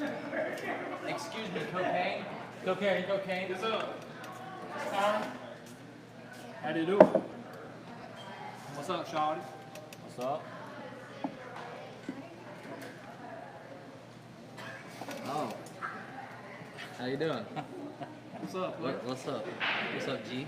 Excuse me, cocaine? Cocaine? What's up? How do you do? What's up, shawty? What's up? Oh. How you doing? What's up, man? What's up? What's up, G?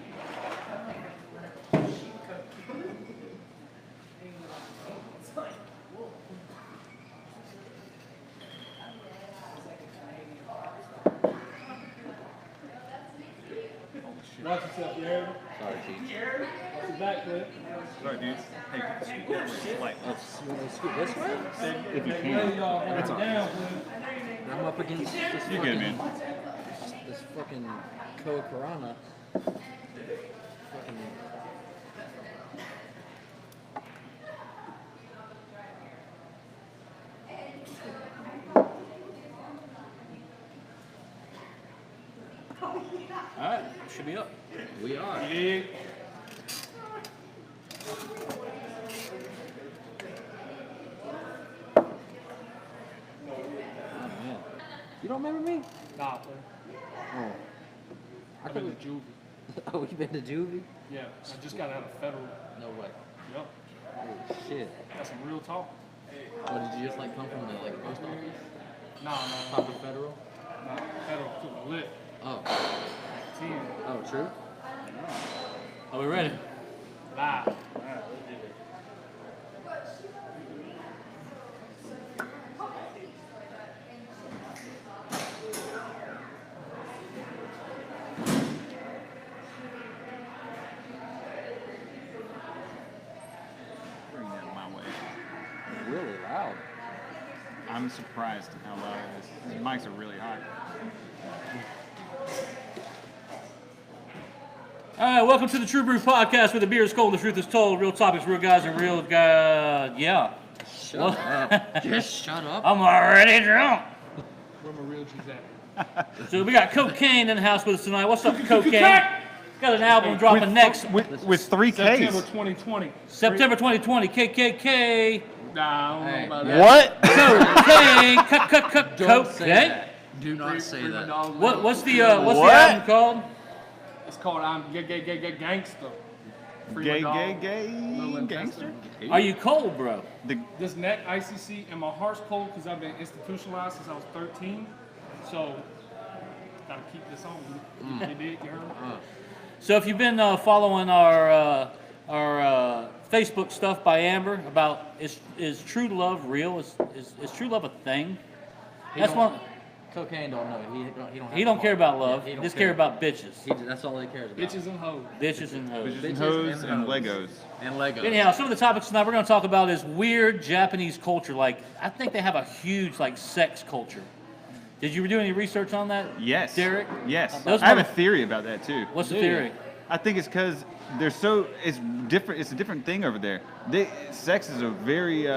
Watch yourself, you heard me? Sorry, G. Watch your back, man. Sorry, dude. Hey, scoot that way. Like, Scoot this way? if you Hey, can. y'all That's hold all it down, right. man. I'm up against this You're fucking, good, man. this fucking Corona. Fucking... Alright, should be up. We are. Yeah. Oh, man. You don't remember me? Nah, man. Oh. I've been to juvie. Oh, you been to juvie? Yeah, I just got out of federal. No way. Yup. Holy shit. That's some real talk. What, did you just like come from the like post office? Nah, Top of federal? nah. Federal to the lip. Oh. 10. Oh, true? Are we ready? Live. Bring that my way. Really loud. I'm surprised how loud it is. These mics are really high. All right, welcome to the True Brew podcast where the beer is cold, the truth is told, real topics, real guys, and real guys. Yeah. Shut up. Just shut up. I'm already drunk. Where my real G's at? So we got Cocaine in the house with us tonight. What's up, Cocaine? Got an album dropping next With 3 September Ks. 2020. September 2020. KKK. Nah, I don't Hey, know about yeah. that. What? Cocaine. Don't say Cocaine. that. Do not say Free my that. dog, What's man. the What? album called? It's called I'm Gay Gangster. Free Gay, my gay, dog, gay, Lil gangster. Are you cold, bro? The, This neck ICC and my heart's cold because I've been institutionalized since I was 13. So gotta keep this on. You dig? You heard me? So if you've been following our Facebook stuff by Amber about is true love real? Is true love a thing? That's one. Cocaine don't know. He don't care about love. Yeah, he He don't just care. care about bitches. That's all he cares about. Bitches and hoes. Bitches and hoes. bitches and Bitches hoes and and hoes. Legos. And Legos. Anyhow, some of the topics tonight we're going to talk about is weird Japanese culture. Like, I think they have a huge like sex culture. Did you do any research on that? Yes. Derek? Yes. Those I have a mother- theory about that too. What's the Dude. theory? I think it's because they're so, it's different. It's a different thing over there. Sex is a very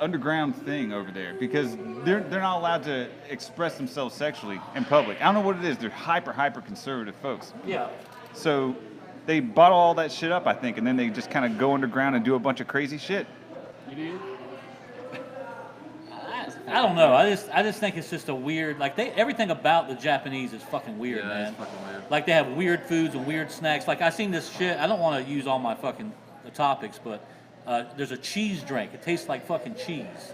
underground thing over there because they're not allowed to express themselves sexually in public. I don't know what it is. They're hyper conservative folks. Yeah. So they bottle all that shit up, I think, and then they just kind of go underground and do a bunch of crazy shit. You did? I don't know. I just think it's just a weird like everything about the Japanese is fucking weird, Yeah, man. it's fucking weird. Like they have weird foods and weird snacks. Like I seen this shit. I don't want to use all my fucking topics, but there's a cheese drink. It tastes like fucking cheese.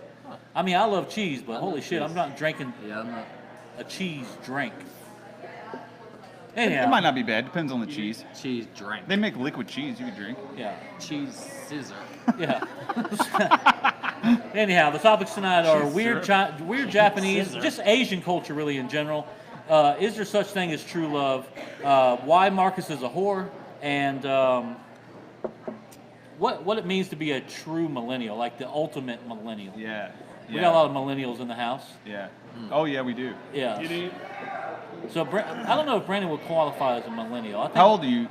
I mean, I love cheese, but holy love shit, cheese. I'm not drinking Yeah, I'm not. a cheese drink. It Anyhow, might not be bad. Depends on the cheese. Cheese drink. They make liquid cheese you can drink. yeah, Cheese scissor. yeah. Anyhow, the topics tonight are Cheese weird, weird Japanese, just Asian culture really in general. Is there such thing as true love? Why Marcus is a whore, and what it means to be a true millennial, like the ultimate millennial. Yeah. We got a lot of millennials in the house. Yeah. Oh yeah, we do. Yeah. You did? So I don't know if Brandon would qualify as a millennial. I think, How old are you?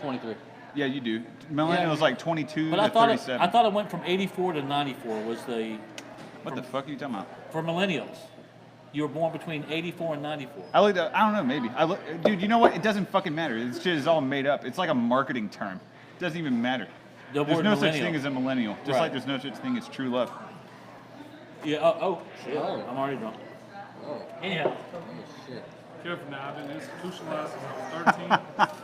23. Yeah, you do. Millennials like 22 But to I thought 37. it went from 84 to 94 was the What the fuck are you talking about? for millennials. You were born between 84 and 94. I looked up, I don't know, maybe. Dude, you know what? It doesn't fucking matter. This shit is all made up. It's like a marketing term. It doesn't even matter. The There's word no such millennial. thing as a millennial. Just Right. like there's no such thing as true love. Yeah. Oh shit. Oh. I'm already drunk. Oh, Anyhow, shit. Careful now. I've been institutionalized since I was 13.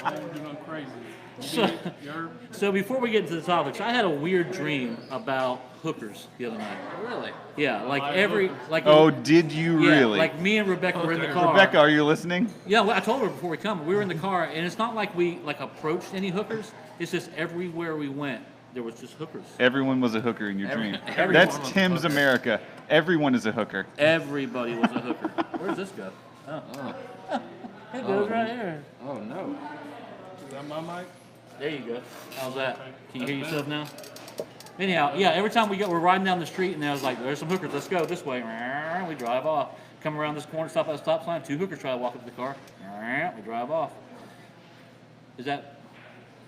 I don't want to do nothing crazy. So- You heard? so before we get into the topics, I had a weird dream about hookers the other night. Really? Yeah, like Like every hookers. like. Oh, did you yeah, really? like me and Rebecca were in the car. Rebecca, are you listening? Yeah, well, I told her before we come. We were in the car, and it's not like we like approached any hookers. It's just everywhere we went, there was just hookers. Everyone was a hooker in your dream. everyone That's was a Tim's hooker. America. Everyone is a hooker. Everybody was a hooker. Where does this go? Oh, Oh, it goes right here. oh no. Is that my mic? There you go. How's that? Can you hear That's yourself now? Anyhow, yeah. Every time we're riding down the street, and I was like, "There's some hookers. Let's go this way." We drive off. Come around this corner, stop at a stop sign. 2 hookers try to walk up to the car. We drive off. Is that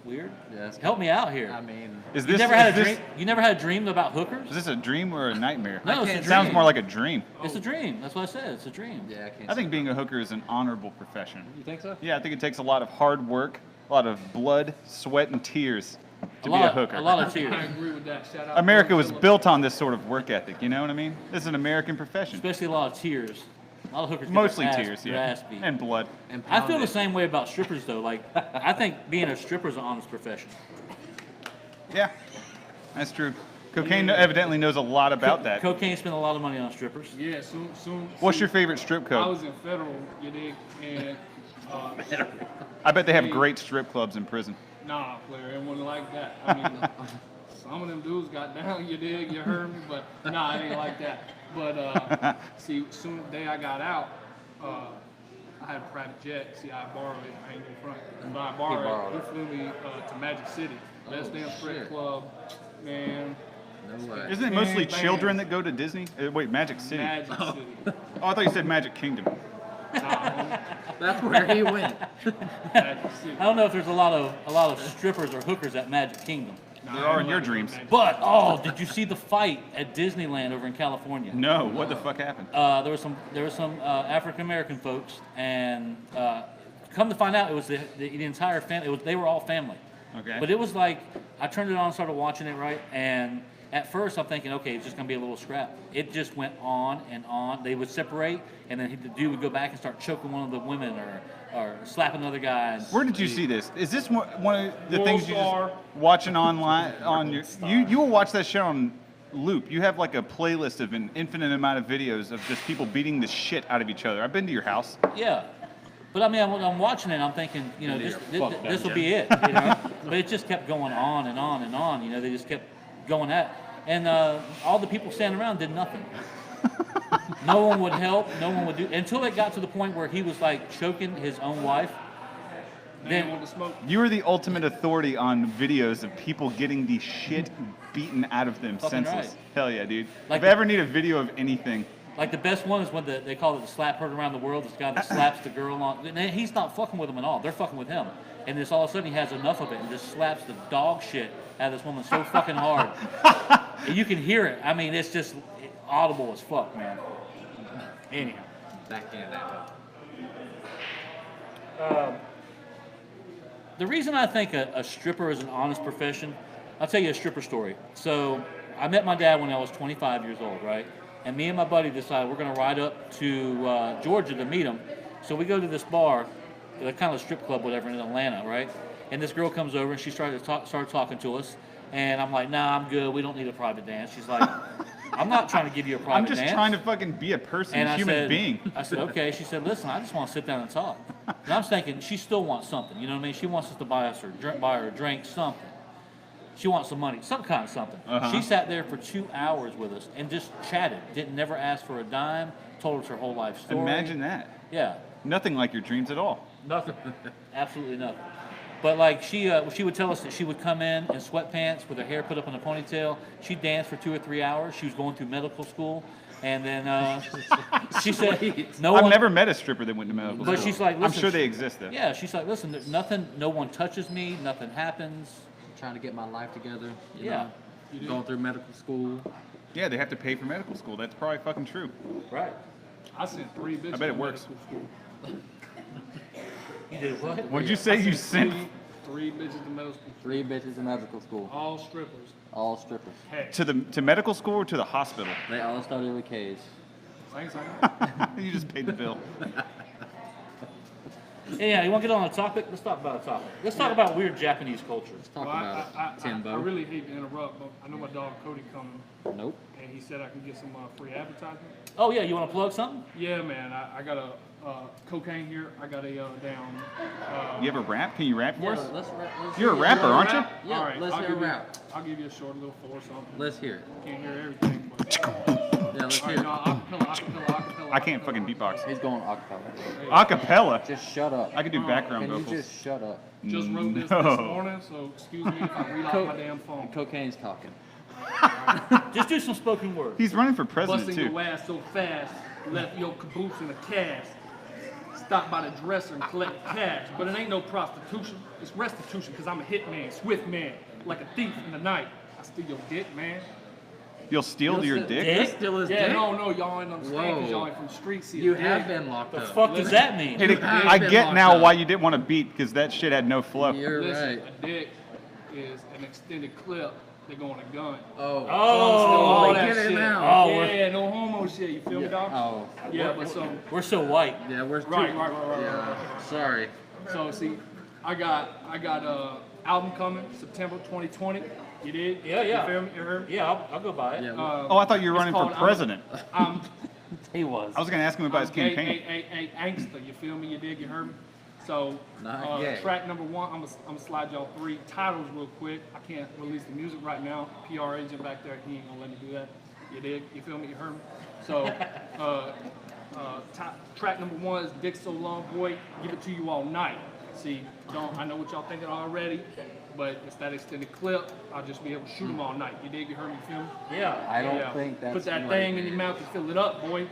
weird? Yes. Help me out here. I mean, Is You this, never had is a this- dream? You never had a dream about hookers? Is this a dream or a nightmare? No, it's a can't dream. Sounds more like a dream. It's a dream. That's what I said. It's a dream. yeah, I can't. I think being a hooker is an honorable profession. You think so? Yeah, I think it takes a lot of hard work, a lot of blood, sweat, and tears to be a hooker. A lot of tears. I agree with that. Shout out. America to was Philip. built on this sort of work ethic, you know what I mean? This is an American profession. Especially a lot of tears. A lot of hookers get Mostly their ass- tears, their yeah. ass beat. And blood. And I feel the pounded. same way about strippers though. Like, I think being a stripper is an honest profession. Yeah, that's true. Cocaine evidently knows a lot about that. Cocaine spent a lot of money on strippers. Yeah, soon. What's see, your favorite strip I club? was in federal, you dig, and I bet they have great strip clubs in prison. nah, player, it wasn't like that. I mean, some of them dudes got down, you dig, you heard me, but nah, it ain't like that. But see, soon the day I got out, I had a private jet. See, I borrowed it. I ain't in front. But I borrowed it. He flew me to Magic City, best damn strip shit. club, man. No way. Isn't it mostly Bang, bang. children that go to Disney? Wait, Magic City. Magic City. Oh, I thought you said Magic Kingdom. Nah, homie, That's where he went. Magic City. I don't know if there's a lot of strippers or hookers at Magic Kingdom. Nah, There I are ain't in your like dreams. Magic But did you see the fight at Disneyland over in California? No, what the fuck happened? There were some African American folks, and come to find out, it was the entire family. They were all family. Okay. But it was like I turned it on, started watching it, right, and at first I'm thinking, okay, it's just gonna be a little scrap. It just went on and on. They would separate, and then the dude would go back and start choking one of the women or slapping another guy. And Where did you see this? Is this one of the World things you Star. just watching online on your? You will watch that shit on loop. You have like a playlist of an infinite amount of videos of just people beating the shit out of each other. I've been to your house. Yeah. But I mean, I'm watching it, and I'm thinking, you know, this will be it, you know. But it just kept going on and on and on. You know, they just kept going at it. And all the people standing around did nothing. No one would help. No one would do until it got to the point where he was like choking his own wife. They Then- didn't want to smoke. You are the ultimate authority on videos of people getting the shit beaten out of them Fucking senseless. right. Hell yeah, dude. Like if I ever need a video of anything, Like the best one is when they call it the slap heard around the world. This guy that slaps the girl on. And he's not fucking with them at all. They're fucking with him. And just all of a sudden he has enough of it and just slaps the dog shit out of this woman so fucking hard. And you can hear it. I mean, it's just audible as fuck, man. Anyhow. Back in that. The reason I think a stripper is an honest profession, I'll tell you a stripper story. So I met my dad when I was 25 years old, right? And me and my buddy decided we're going to ride up to Georgia to meet him. So we go to this bar, kind of a strip club, whatever, in Atlanta, right? And this girl comes over and she started talking to us. And I'm like, nah, I'm good. We don't need a private dance. She's like, I'm not trying to give you a private I'm just dance. trying to fucking be a person, And a I human said, being. I said, okay. She said, listen, I just want to sit down and talk. And I'm thinking, she still wants something. You know what I mean? She wants us to buy her a drink, something. She wants some money, some kind of something. Uh-huh. She sat there for 2 hours with us and just chatted. Didn't never ask for a dime. Told us her whole life story. Imagine that. Yeah, Nothing like your dreams at all. nothing. Absolutely nothing. But like she would tell us that she would come in sweatpants with her hair put up in a ponytail. She'd dance for 2 or 3 hours. She was going through medical school, and then she said, "No I've one." never met a stripper that went to medical But school. she's like, I'm listen, sure they exist though. Yeah, she's like, listen, there's nothing. No one touches me. Nothing happens. Trying to get my life together. You Yeah. know, going through medical school. Yeah, they have to pay for medical school. That's probably fucking true. Right. I sent 3 bitches. I bet it to works. medical school. You did what? What did you say? You sent 3 bitches to medical school. 3 bitches in medical school. All strippers. All strippers. Hey, to medical school or to the hospital? They all started with K's. Same. You just paid the bill. Yeah, you want to get on a topic? Let's talk about a topic. Let's talk about weird Japanese culture. Talk Well, about it, Timbo. I really hate to interrupt, but I know my dog Cody coming, Nope. and he said I can get some free advertisement. Oh yeah, you want to plug something? Yeah, man, I got a cocaine here. I got a down. You have a rap? Can you rap for us? Let's You're a rapper, aren't you? Yeah, All right, let's I'll hear a give you- rap. I'll give you a short little four or something. Let's hear it. Can't hear everything, but Yeah, let's all hear right, no, it. acapella. I can't fucking beatbox. He's going acapella. Acapella. Just shut up. I could do background Can you vocals. just shut up? Just wrote this No. morning, so excuse me if I read off my damn phone. Cocaine's talking. Just do some spoken words. He's running for president Busting too. your ass so fast, left your caboose in a cast. Stop by the dresser and collect cash, but it ain't no prostitution. It's restitution, cause I'm a hitman, swift man, like a thief in the night. I steal your dick, man. You'll steal your dick? Dick? Still his Yeah, dick? no, y'all ain't understand, cause Whoa. y'all ain't from the street. See You the have dick. been locked The up. fuck does that mean? Hey, have I been get locked now up. why you didn't want to beat, because that shit had no flow. You're Listen, right. a dick is an extended clip that go on a gun. Oh. All Oh, that get it shit. now. Oh, Yeah, no homo shit. You feel me, dog? Oh. Yeah, but so we're so white. Yeah, we're right. Yeah. Sorry. So see, I got album coming September 2020. You did? Yeah, yeah. You feel me? You heard me? Yeah, I'll go buy it. Yeah. Oh, I thought you were It's running for called- president. I'm He was. I was going to ask him about his gay, campaign. a angster. You feel me? You dig? You heard me? So Not gay. track number one, I'm gonna slide y'all 3 titles real quick. I can't release the music right now. PR agent back there, he ain't gonna let me do that. You dig? You feel me? You heard me? So track number one is Dick So Long Boy, Give It To You All Night. See, I know what y'all thinking already, but it's that extended clip. I'll just be able to shoot them all night. You dig? You heard me? Feel me? Yeah. I don't Yeah. think that's Put that right. thing in your mouth and fill it up, boy.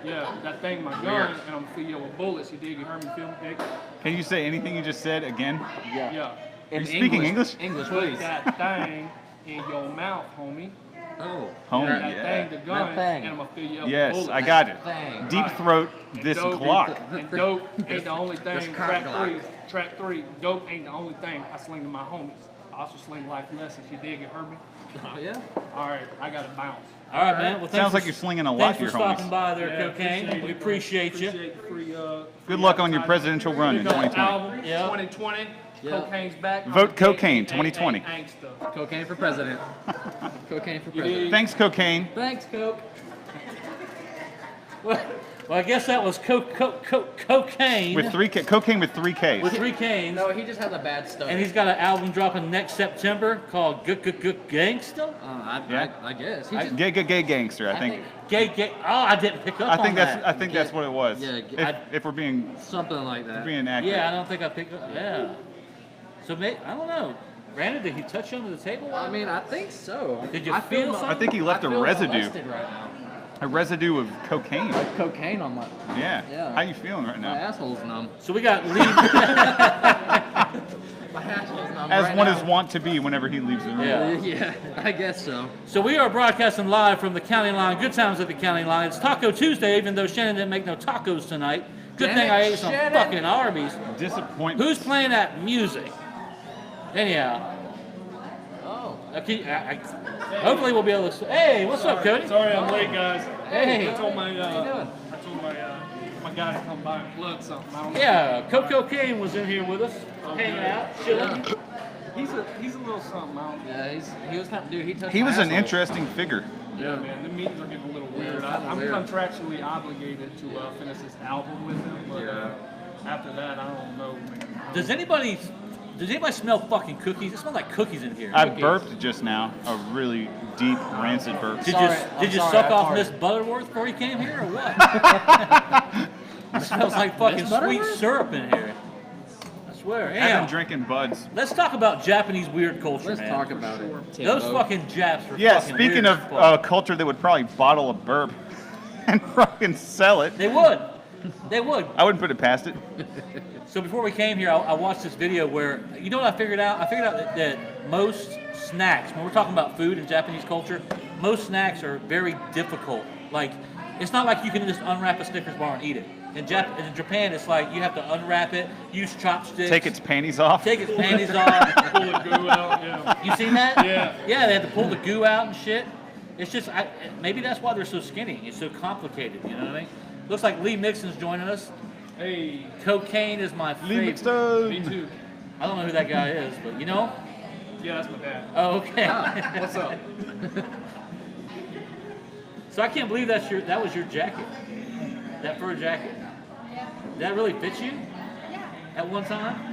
Yeah, that thing in my gun, Weird. and I'm gonna fill you up with bullets. You dig? You heard me? Feel me? Dig? Can you say anything you just said again? Yeah. Are you speaking English? English, Put please. that thing in your mouth, homie. Oh. Homie, That yeah. thing, the gun, That thing. and I'm gonna fill you up Yes, with I bullets. got it. Thing. Deep throat this Dope. Glock. And dope ain't the only thing. This cock Track Glock. 3, track 3, dope ain't the only thing I sling to my homies. I also sling life lessons. You dig? You heard me? Oh, yeah? All right, I gotta bounce. All right, man. Well, thanks Sounds for- like you're slinging a lot Thanks to for your stopping homies. by there, Yeah, Cocaine. We appreciate you. Appreciate the free, Good luck on your presidential run in Big up 2020. album, Yeah. 2020. Yeah. Cocaine's back. Vote cocaine, Ain't 2020. Angsta. Cocaine for president. Cocaine for You president. dig? Thanks, cocaine. Thanks, Coke. Well, I guess that was cocaine With cocaine with 3 Ks. with 3 canes. No, he just has a bad stutter. And he's got an album dropping next September called Gangsta. Yeah. I guess. He just, Gay gangster, I think. Gay. Oh, I didn't pick up I think on that's that. I think that's what it was. Yeah, If we're being something like that. accurate. Yeah, I don't think I picked up. Yeah. So I don't know. Brandon, did he touch you under the table? I mean, I think so. Did you I feel something? I think he left I a feel residue. molested right now. A residue of cocaine. Like cocaine on my Yeah. How you feeling right my now? asshole's numb. So we got Lee. My asshole's numb. As right one now. is wont to be whenever he leaves the room. Yeah. Yeah, I guess so. So we are broadcasting live from the county line. Good times at the county line. It's Taco Tuesday, even though Shannon didn't make no tacos tonight. Good Damn thing it, I ate some Shannon. fucking Arby's. Disappointment. Who's playing that music? Anyhow, Oh. hopefully we'll be able to. Hey, what's up, Cody? Sorry I'm late, guys. Hey. I told my How you doing? my guy to come by and plug something. I don't know. Yeah, Cocaine was in here with us, hanging out, chilling. He's a little something. I don't know. Yeah, he was kind of, dude, he touched He my was an asshole. interesting figure. Yeah, man, the meetings are getting a little weird. it's I'm weird. contractually obligated to finish this album with him, but after that, I don't know. Man. Does anybody smell fucking cookies? It smells like cookies in here. I burped just now. A really deep, rancid burp. Did Sorry, you I'm sorry, suck I off farted. Miss Butterworth before you came here, or what? It smells like fucking Miss sweet Butterworth? syrup in here. I swear. I've Yeah. been drinking buds. Let's talk about Japanese weird culture, Let's man. talk about it. Those Timbo. fucking Japs are Yeah, fucking speaking weird of as fuck. culture that would probably bottle a burp and fucking sell it. They would. They would. I wouldn't put it past it. So before we came here, I watched this video where, you know what I figured out? I figured out that most snacks, when we're talking about food in Japanese culture, most snacks are very difficult. Like, it's not like you can just unwrap a Snickers bar and eat it. In Japan, it's like you have to unwrap it, use chopsticks. Take its panties off. Take its panties off. Pull the goo out, yeah. You seen that? Yeah. Yeah, they had to pull the goo out and shit. It's just maybe that's why they're so skinny. It's so complicated. You know what I mean? Looks like Lee Mixon's joining us. Hey, Cocaine is my Lee favorite. Mixon. me too. I don't know who that guy is, but you know? Yeah, that's my dad. Oh, okay. What's up? So I can't believe that was your jacket. That fur jacket. Did that really fit you? At one time?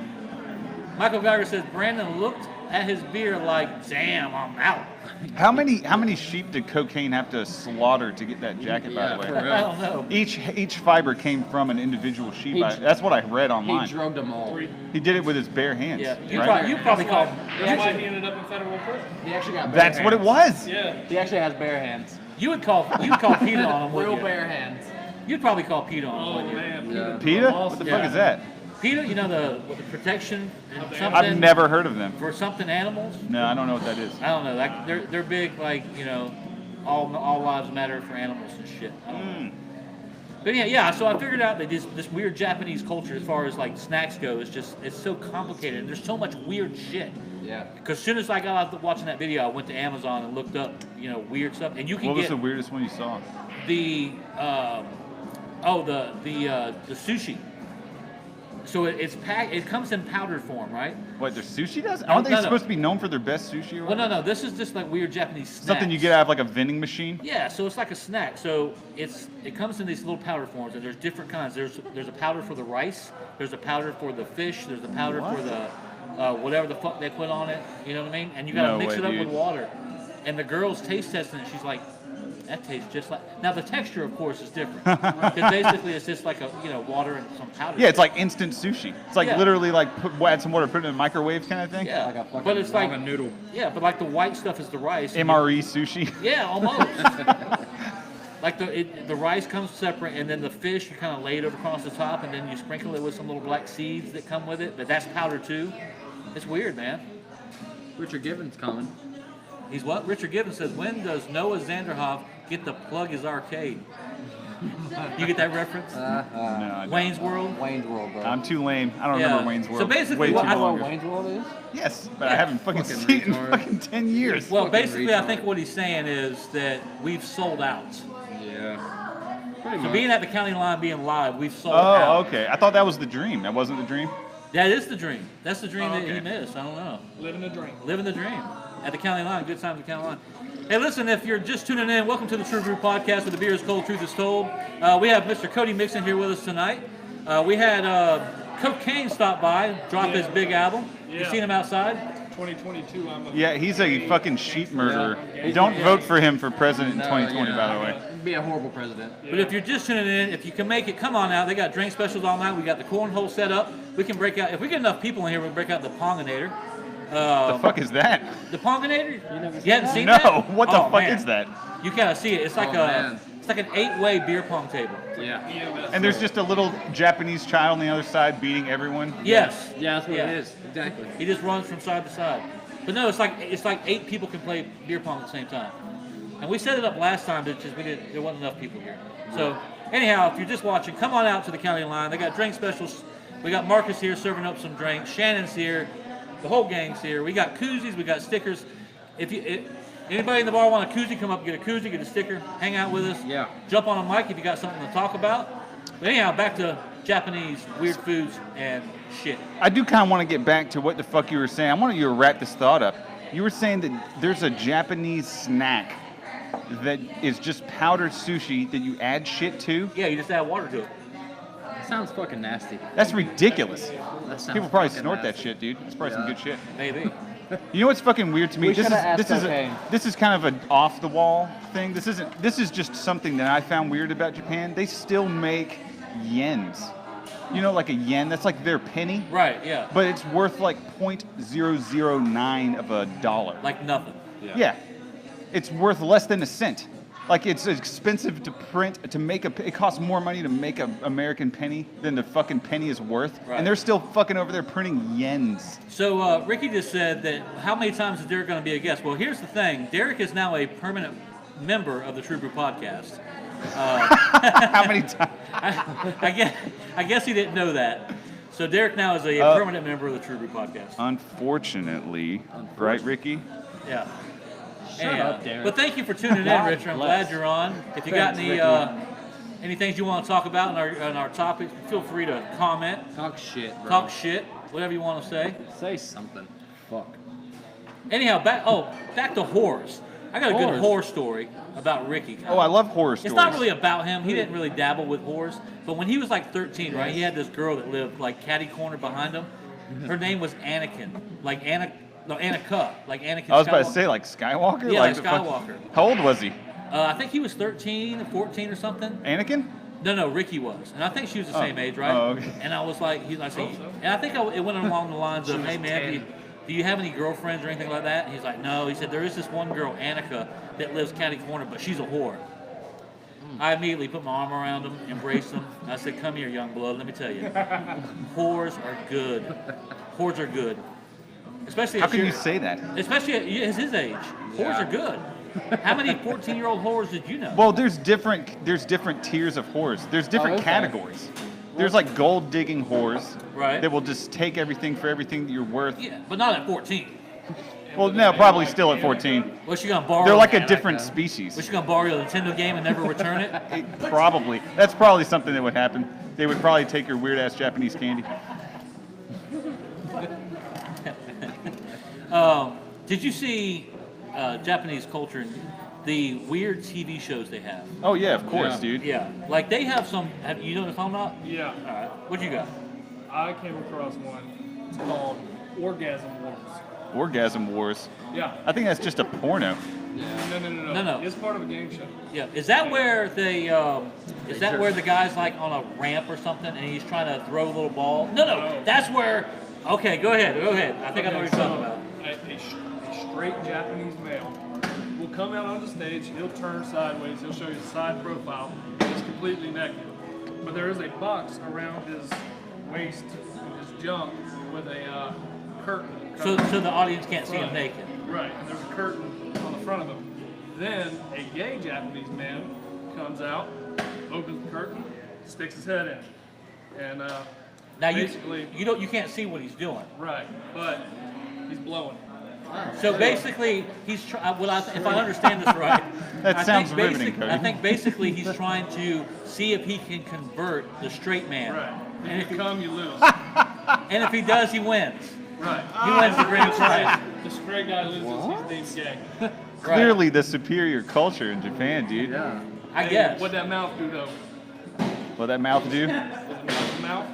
Michael Geiger says Brandon looked at his beer like, damn, I'm out. How many sheep did Cocaine have to slaughter to get that jacket? By the way, for real. I don't know. each fiber came from an individual sheep. He- That's what I read online. He drugged them all. He did it with his bare hands. Yeah, right? you probably called. That's why he ended up in federal prison. He actually got bare That's hands. what it was. Yeah. He actually has bare hands. You would call Peter on him, Real wouldn't you? bare hands. You'd probably call Peter on him, Oh wouldn't you? man. Yeah. PETA? What the fuck is that? Peter, you know the protection and something I've never heard of them. for something animals. No, I don't know what that is. I don't know. Like they're big, like all lives matter for animals and shit. I don't know. But yeah. So I figured out that this weird Japanese culture, as far as like snacks go, it's so complicated. And there's so much weird shit. Yeah. Because as soon as I got out watching that video, I went to Amazon and looked up weird stuff, and you can What was get the weirdest one you saw? the the sushi. So it's packed. It comes in powdered form, right? What, their sushi does? No, Aren't they no, no. supposed to be known for their best sushi? Or Well, what? no. This is just like weird Japanese snacks. Something you get out of like a vending machine? Yeah, so it's like a snack. So it comes in these little powder forms, and there's different kinds. There's a powder for the rice. There's a powder for the fish. There's a powder for the whatever the fuck they put on it. You know what I mean? And you gotta No mix way, it up dude. with water. And the girl's taste testing it. She's like, that tastes just like. Now the texture, of course, is different because basically it's just like water and some powder. Yeah, it's like instant sushi. It's like Yeah. literally like add some water, put it in a microwave kind of thing. Yeah, Like a fucking but it's like ramen noodle. Yeah, but like the white stuff is the rice. MRE sushi. Yeah, almost. Like the rice comes separate, and then the fish you kind of lay it over across the top, and then you sprinkle it with some little black seeds that come with it. But that's powder too. It's weird, man. Richard Gibbons coming. He's what? Richard Gibbons says, when does Noah Zanderhoff get to plug his arcade? You get that reference? No, I don't. Wayne's World? Wayne's World, bro. I'm too lame. I don't Yeah. remember Wayne's World. So basically Way what too I- What longer. Wayne's World is? Yes, but I Yeah. haven't fucking Fucking seen it in retard. fucking 10 years. Well, Fucking basically, I retard. think what he's saying is that we've sold out. Yeah. So being at the county line, being live, we've sold out. Oh, okay. I thought that was the dream. That wasn't the dream? That is the dream. That's the dream Oh, that okay. he missed. I don't know. Living the dream. Living the dream at the county line. Good times at the county line. Hey, listen, if you're just tuning in, welcome to the True Brew Podcast where the beer is cold, truth is told. We have Mr. Cody Mixon here with us tonight. We had Cocaine stop by, drop his big album. You Yeah. seen him outside? 2022. I'm a Yeah, he's a fucking sheep murderer. Yeah. Don't Yeah. vote for him for president in No, 2020, yeah. by the way. He'd be a horrible president. But if you're just tuning in, if you can make it, come on out. They got drink specials all night. We got the cornhole set up. We can break out, if we get enough people in here, we'll break out the Ponginator. The fuck is that? The Ponginator? You haven't seen No, that? what the Oh, fuck man. is that? You gotta see it. It's like Oh, man. it's like an 8-way beer pong table. Yeah. EMS. And there's just a little Japanese child on the other side beating everyone. Yes. Yeah, that's what Yeah. it is. Exactly. He just runs from side to side. But no, it's like 8 people can play beer pong at the same time. And we set it up last time, but just there wasn't enough people here. So anyhow, if you're just watching, come on out to the county line. They got drink specials. We got Marcus here serving up some drinks. Shannon's here. The whole gang's here. We got koozies. We got stickers. Anybody in the bar want a koozie, come up, get a koozie, get a sticker, hang out with us. Yeah. Jump on a mic if you got something to talk about. But anyhow, back to Japanese weird foods and shit. I do kind of want to get back to what the fuck you were saying. I want you to wrap this thought up. You were saying that there's a Japanese snack that is just powdered sushi that you add shit to. Yeah, you just add water to it. That sounds fucking nasty. That's ridiculous. That sounds People probably fucking snort that nasty. shit, dude. It's probably some Yeah. good shit. Maybe. You know what's fucking weird to me? We shoulda asked Cocaine. This is kind of an off the wall thing. This is just something that I found weird about Japan. They still make yens. You know, like a yen, that's like their penny, Right, yeah. but it's worth like 0.009 of a dollar. Like nothing. Yeah. It's worth less than a cent. Like it's expensive to print, to make it costs more money to make an American penny than the fucking penny is worth. Right. And they're still fucking over there printing yens. So Ricky just said that how many times is Derek going to be a guest? Well, here's the thing. Derek is now a permanent member of the True Brew Podcast. How many times? I guess he didn't know that. So Derek now is a permanent member of the True Brew Podcast. Unfortunately, right, Ricky? Yeah. Anyhow, up, Darren. but thank you for tuning in, God Richard. I'm bless. glad you're on. If you got Thanks, any things you want to talk about on our topics, feel free to comment, Talk shit, bro. talk shit, whatever you want to say. Say something. Fuck. Anyhow, back to horrors. I got a good Whores. horror story about Ricky. Oh, I love horror stories. It's not really about him. He didn't really dabble with whores. But when he was like 13, right, he had this girl that lived like catty corner behind him. Her name was Anakin, like Annika, like Anakin. I was about to Skywalker. say, like Skywalker? Yeah, like the fuck- Skywalker. How old was he? I think he was 13, 14 or something. Anakin? No, Ricky was, and I think she was the same age, right? Oh, okay. And I was like, I said, and I think it went along the lines of, hey man, do you have any girlfriends or anything like that? And he's like, no. He said there is this one girl, Annika, that lives catty corner, but she's a whore. I immediately put my arm around him, embraced him. And I said, come here, young blood. Let me tell you, whores are good. Whores are good, especially How at can your- you say that? especially at his age. Whores are good. How many 14-year-old whores did you know? Well, there's different tiers of whores. There's different okay. categories. There's like gold digging whores Right. that will just take everything for everything that you're worth. Yeah, but not at 14. Well, no, probably still at 14. What's she gonna borrow? They're like a Was different species. she gonna borrow your Nintendo game and never return it? Probably. That's probably something that would happen. They would probably take your weird ass Japanese candy. Did you see Japanese culture and the weird TV shows they have? Oh yeah, of course, Yeah. dude. Yeah, like they have some. Have you know what I'm not? Yeah, All right, what you got? I came across one. It's called Orgasm Wars. Orgasm Wars. Yeah. I think that's just a porno. No. It's part of a game show. Yeah, is that where they? Is that where the guy's like on a ramp or something and he's trying to throw a little ball? No, that's where. Okay, go ahead. I think I know what you're talking about. A straight Japanese male will come out on the stage, he'll turn sideways, he'll show you the side profile, he's completely naked. But there is a box around his waist and his junk with a curtain. So covering the audience can't see him front. naked. Right, and there's a curtain on the front of him. Then a gay Japanese man comes out, opens the curtain, sticks his head in. And Now basically, you can't see what he's doing. right, but he's blowing. So basically, he's trying. Well, if I understand this right, That I sounds think riveting, Cody. I think basically he's trying to see if he can convert the straight man. Right. And If you come, you lose. And if he does, he wins. Right. He wins the grand prize. The straight guy loses, he's deemed gay. Clearly the superior culture in Japan, dude. Yeah. I Hey, guess. What'd that mouth do though? What that mouth do? Was it mouth?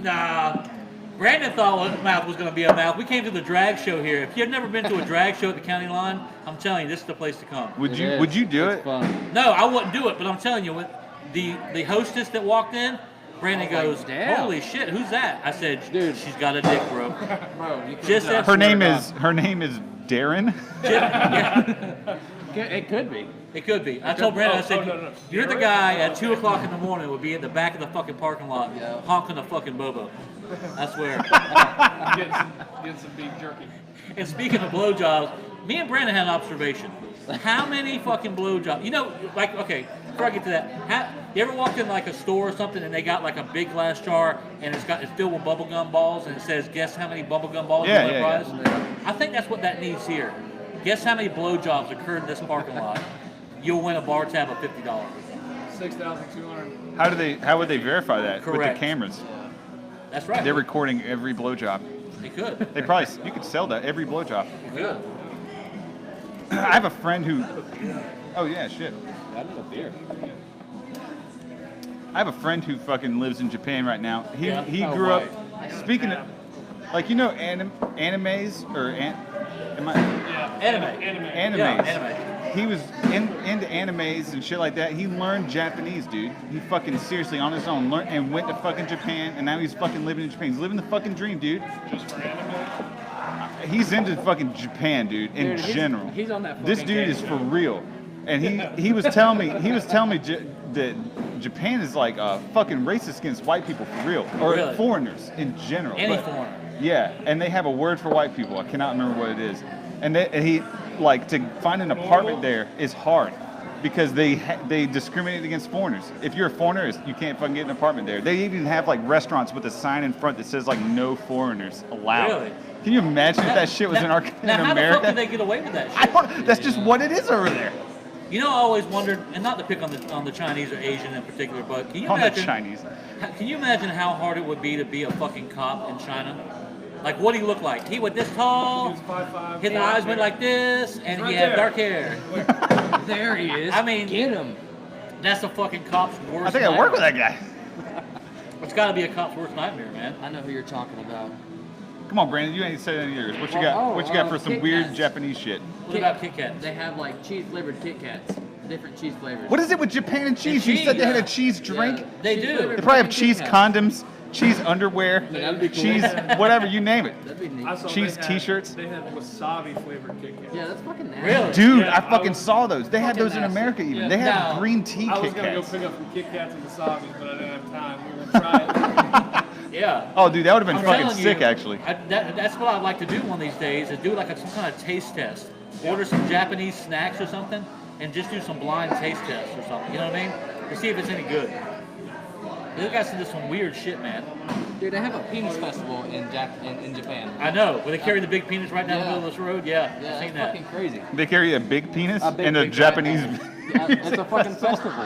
Nah. Brandon thought mouth was going to be a mouth. We came to the drag show here. If you've never been to a drag show at the county line, I'm telling you, this is the place to come. Would you It would is. you do It's it? fun. No, I wouldn't do it, but I'm telling you, with the hostess that walked in, Brandon goes, damn. "Holy shit, who's that?" I said, Dude. she's got a dick, bro." Bro, you Just can't- that- Her name to is Darren. It could be. It could be. I told Brandon, I said, no. "You're the guy at 2 o'clock in the morning would be in the back of the fucking parking lot honking a fucking bobo." I swear. Get some beef jerky. And speaking of blowjobs, me and Brandon had an observation. How many fucking blowjobs? You know, like, okay, before I get to that, you ever walk in like a store or something and they got like a big glass jar and it's filled with bubblegum balls and it says, guess how many bubblegum balls Yeah, you win a yeah, prize? I think that's what that needs here. Guess how many blowjobs occurred in this parking lot? You'll win a bar tab of $50. 6,200. How would they verify that with Correct. the cameras? That's right. They're recording every blowjob. They could. They probably you could sell that every blowjob. They could. I have a friend who. Oh yeah, shit. I need a beer. I have a friend who fucking lives in Japan right now. He Yeah? he Oh, grew right. up. Speaking of, like you know, animes or am I? Yeah. Anime. Animes. Yeah, anime. He was into animes and shit like that. He learned Japanese, dude. He fucking seriously on his own learned and went to fucking Japan, and now he's fucking living in Japan. He's living the fucking dream, dude. Just for anime. He's into fucking Japan, dude. In Dude, he's- general, he's on that This fucking dude game is for real, and he was telling me that Japan is like fucking racist against white people for real, or Really? foreigners in general. Any But- foreigner. Yeah, and they have a word for white people. I cannot remember what it is. And he like to find an apartment there is hard. because they discriminate against foreigners. If you're a foreigner, you can't fucking get an apartment there. They even have like restaurants with a sign in front that says like no foreigners allowed. Really? Can you imagine if that shit was in Now, America? how the fuck did they get away with that shit? I don't. That's just what it is over there. You know, I always wondered, and not to pick on the Chinese or Asian in particular, but can you On the imagine? Chinese. Can you imagine how hard it would be to be a fucking cop in China? Like, what do he look like? He was this tall, He was 5'5", his eyes went like this, and Right he had there. dark hair. There he is. I mean- get him. That's a fucking cop's worst I think I work with nightmare. that guy. It's got to be a cop's worst nightmare, man. I know who you're talking about. Come on, Brandon. You ain't said any of yours. What you Well, got? What you got for some Kit weird Kats. Japanese shit? What about Kit Kats? They have like cheese flavored Kit Kats, different cheese flavors. What is it with Japan and cheese? You said they had a cheese drink. They Cheese do. flavored They probably have fucking cheese Kit Kats. condoms, cheese underwear, That'd be cool. cheese whatever you name it. That'd be neat. I saw Cheese they had- t-shirts? They had wasabi flavored Kit Kats. Yeah, that's fucking nasty. Really? Dude, Yeah, I fucking was- saw those. They had fucking those in nasty. America even. Yeah. They have Now, green tea I was Kit gonna go Kats. pick up some Kit Kats and wasabis, but I didn't have time. We were gonna try it. Yeah. Oh, dude, that would have been I'm fucking telling sick, you, actually. That's what I'd like to do one of these days, is do like some kind of taste test. Order some Japanese snacks or something, and just do some blind taste tests or something. You know what I mean? To see if it's any good. These guys do some weird shit, man. Dude, they have a penis festival in Japan. I know. Where they carry the big penis right down the Yeah. middle of this road. Yeah, Yeah, I've that's seen that. fucking crazy. They carry a big penis A big, and a big Japanese. Yeah, it's a fucking festival.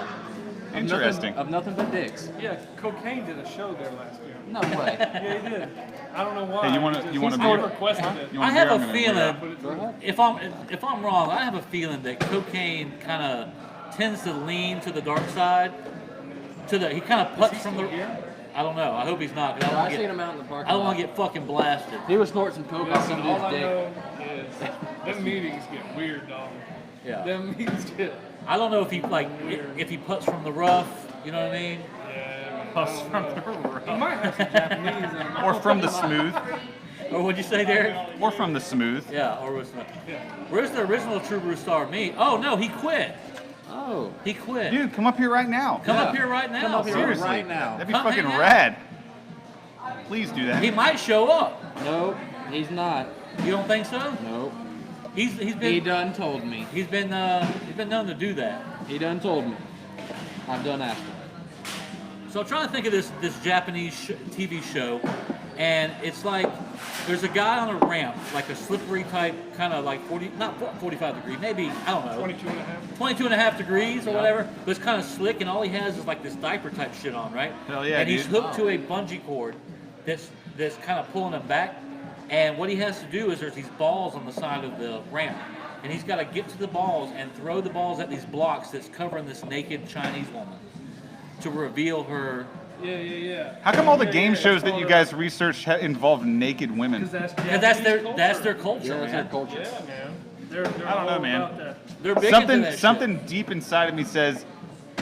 Interesting. Of nothing but dicks. Yeah, Cocaine did a show there last year. No way. Yeah, he did. I don't know why. Hey, you wanna- He just- you wanna he beer? requested it. You want I have beer? a I'm gonna beer feeling, up. Put it Go through. ahead. if I'm wrong, I have a feeling that cocaine kind of tends to lean to the dark side. He kind of puts from the. I don't know. I hope he's not. 'Cause I don't I wanna seen get, him out in the parking I don't lot. want to get fucking blasted. He was snorting some coke off some Listen, all dude's I dick. know is them meetings get weird, dog. Yeah. Them meetings get. I don't know if he if he puts from the rough. You know what I mean? Yeah. Puffs from the He might have some Japanese in him. Or from the smooth. Or what'd you say, Derek? Or from the smooth. Yeah. Or was where's the original True Brew star meat? Oh no, he quit. Oh. He quit. Dude, come up here right now. Come up here right now. Come up here Seriously. right now. That'd be Come fucking hang out. rad. Please do that. He might show up. Nope, he's not. You don't think so? Nope. He's He been done told me. he's been known to do that. He done told me. I've done asked him. So I'm trying to think of this Japanese TV show, and it's like there's a guy on a ramp, like a slippery type, kind of like 45 degree, maybe, I don't know, 22 and a half. 22 and a half degrees or whatever, but it's kind of slick, and all he has is like this diaper type shit on, right? Hell yeah, And he's dude. hooked to a bungee cord that's kind of pulling him back, and what he has to do is there's these balls on the side of the ramp, and he's got to get to the balls and throw the balls at these blocks that's covering this naked Chinese woman to reveal her. Yeah. How come all the Yeah, game yeah, shows it's that all you the- guys research involve naked women? Because Because that's their culture, Yeah, that's their man. culture. Yeah, man. They're I don't know, all man. about that. They're big into that Something shit. deep inside of me says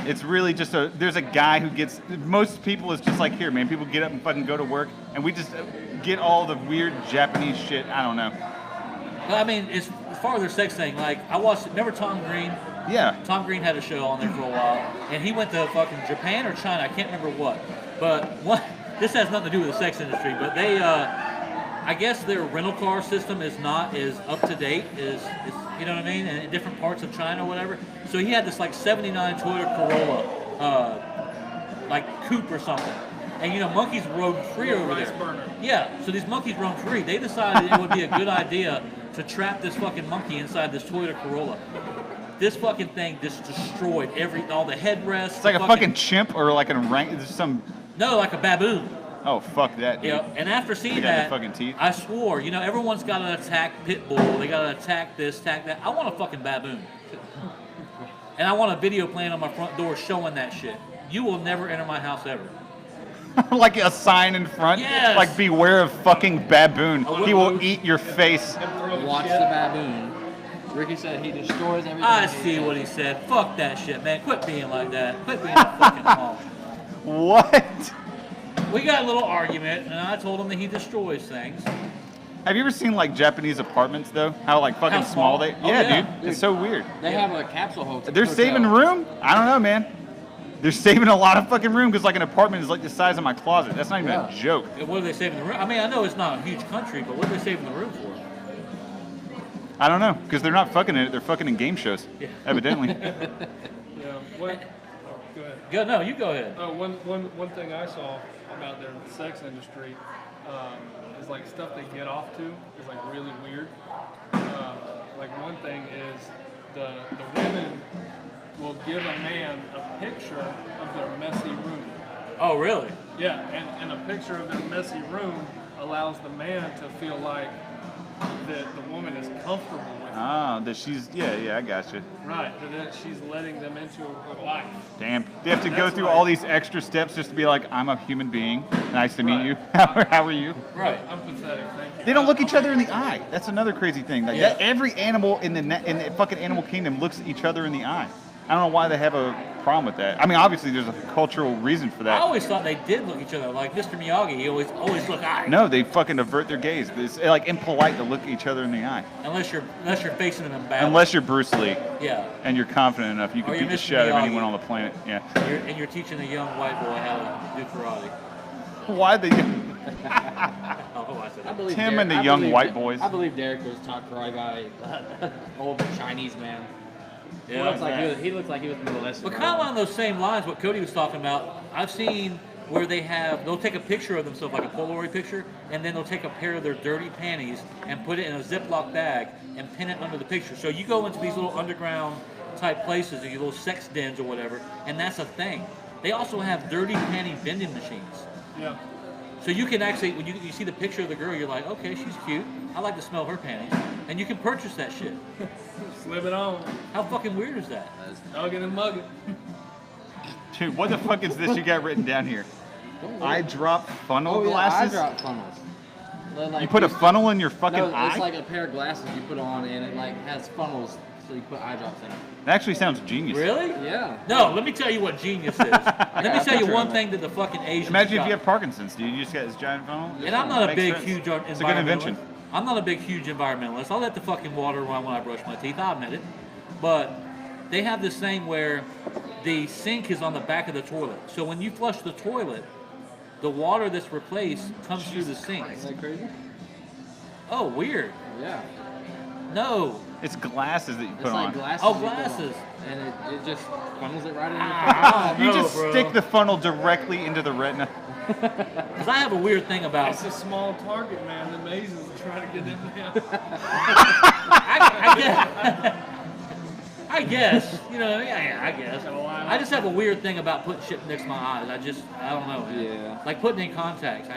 it's really just there's a guy who gets, most people is just like here, man. People get up and fucking go to work, and we just get all the weird Japanese shit. I don't know. But I mean, as far as their sex thing, like I watched. Remember Tom Green? Yeah. Tom Green had a show on there for a while, and he went to fucking Japan or China. I can't remember what. But what? This has nothing to do with the sex industry. But they, I guess their rental car system is not as up to date as you know what I mean, and in different parts of China or whatever. So he had this like '79 Toyota Corolla, like coupe or something. And you know, monkeys roam free over rice there. burner. Yeah, so these monkeys roam free. They decided it would be a good idea to trap this fucking monkey inside this Toyota Corolla. This fucking thing just destroyed all the headrests. It's like a fucking chimp or like an orang. There's some. No, like a baboon. Oh fuck that, dude. Yeah, and after seeing They got the that, fucking teeth. I swore, you know, everyone's got to attack pit bull. They got to attack this, attack that. I want a fucking baboon. And I want a video playing on my front door showing that shit. You will never enter my house ever. Like a sign in front. Yes. Like beware of fucking baboon. I He will would- eat your face. Watch the baboon. Ricky said he destroys everything. I see what he said. Fuck that shit, man. Quit being like that. Quit being a fucking mom. What? We got a little argument, and I told him that he destroys things. Have you ever seen like Japanese apartments though? How like fucking How small? they? Oh, yeah, yeah. dude. It's so weird. They have a capsule hotel. They're saving room? I don't know, man. They're saving a lot of fucking room because like an apartment is like the size of my closet. That's not even Yeah. a joke. What are they saving the room? I mean, I know it's not a huge country, but what are they saving the room for? I don't know, because they're not fucking in it. They're fucking in game shows, evidently. Yeah. What? Oh, go ahead. No, you go ahead. One thing I saw about their sex industry is like stuff they get off to is like really weird. Like one thing is the women will give a man a picture of their messy room. Oh, really? Yeah, and a picture of their messy room allows the man to feel like that the woman is comfortable with him. Ah, that she's, yeah, I got you. Right, that she's letting them into her life. Damn. They have to go That's through right. all these extra steps just to be like, I'm a human being. Nice to meet Right. you. How are you? Right. I'm pathetic, thank you. They don't look each other in the eye. That's another crazy thing. Like Yeah. every animal in the fucking animal kingdom looks at each other in the eye. I don't know why they have a problem with that. I mean, obviously there's a cultural reason for I that. always thought they did look each other. Like Mr. Miyagi, he always look eye. No, they fucking avert their gaze. It's like impolite to look each other in the eye. Unless you're facing them in battle. Unless you're Bruce Lee Yeah. and you're confident enough, you can Or you're beat the Mr. shit out of Miyagi. anyone on the planet. Yeah. You're teaching a young white boy how to do karate. Why they? Oh, I said I that. believe Tim and the I young believe white that- boys. I believe Derek was taught karate by an old Chinese man. He looks like he was molested. But kind of along those same lines, what Cody was talking about, I've seen where they'll take a picture of themselves, like a Polaroid picture, and then they'll take a pair of their dirty panties and put it in a Ziploc bag and pin it under the picture. So you go into these little underground type places, or your little sex dens or whatever, and that's a thing. They also have dirty panty vending machines. Yeah. So you can actually, when you see the picture of the girl, you're like, okay, she's cute. I like to smell her panties. And you can purchase that shit. Slip it on. How fucking weird is that? Hugging and mugging. Dude, what the fuck is this you got written down here? Eye drop funnel Oh yeah, glasses? eye drop funnels. They're like You put a these- funnel in your fucking No, eye? it's like a pair of glasses you put on, and it like has funnels, so you put eye drops in it. That actually sounds genius. Really? Yeah. No, let me tell you what genius is. Let me a tell you picture one of it. thing that the fucking Asians Imagine if got. you have Parkinson's, dude. You just got this giant funnel. And I'm not a Makes big, sense. huge environmentalist. It's a good invention. I'm not a big, huge environmentalist. I'll let the fucking water run when I brush my teeth. I admit it. But they have this thing where the sink is on the back of the toilet. So when you flush the toilet, the water that's replaced comes through the sink. Is that crazy? Oh, weird. Yeah. No. It's glasses that you put It's like on. glasses. Oh, you put on, glasses. And it just funnels it right in your Ah, You no, just bro. stick the funnel directly into the retina. Because I have a weird thing about. It's a small target, man. The mazes are trying to get in there. I guess. You know, yeah, I guess. I just have a weird thing about putting shit next to my eyes. I don't know, man. Yeah. Like putting in contacts.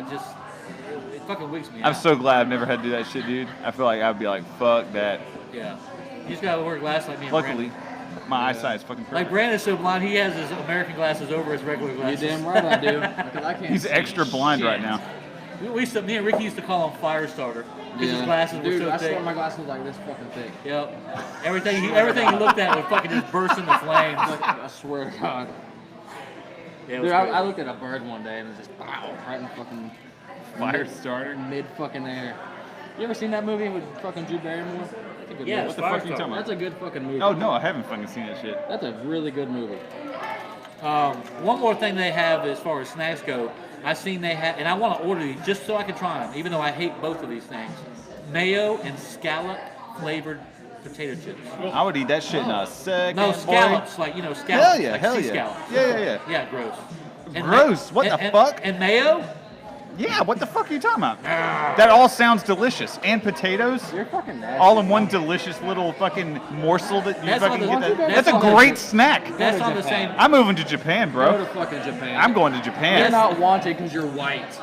It fucking wigs me out. I'm so glad I've never had to do that shit, dude. I feel like I'd be like, fuck that. Yeah. You just gotta wear glasses like me and Luckily, Brandon. my eyesight is fucking Like perfect. Brandon's so blind, he has his American glasses over his regular You're glasses. damn right I do. Because I can't He's see extra blind shit. right now. Me and Ricky used to call him Firestarter. Because his Yeah. glasses Dude, were so I thick. swear my glasses were like this fucking thick. Yep. Everything he looked at would fucking just burst into flames. Like, I swear to God. Yeah, it was Dude, crazy. I looked at a bird one day and it was just wow, right in fucking Fire starter. mid fucking air. You ever seen that movie with fucking Drew Barrymore? That's a good Yeah, movie. What the fuck are you talking That's about? a good fucking movie. Oh, no, I haven't fucking seen that shit. That's a really good movie. One more thing they have as far as snacks go, I've seen they have, and I want to order these just so I can try them, even though I hate both of these things. Mayo and scallop flavored potato chips. I would eat that shit in a second. No, boy. scallops, like, scallops. Hell yeah, like hell sea yeah. scallops. Yeah. Yeah, gross. Gross, what the fuck? And mayo? Yeah, what the fuck are you talking about? That all sounds delicious. And potatoes? You're fucking nasty. All in one delicious little fucking morsel that you That's fucking on get. the- That. that's That's a on the- great snack. That's to on the Japan. same. I'm moving to Japan, Go to bro. fucking Japan. I'm going to You're Japan. not wanted because you're white.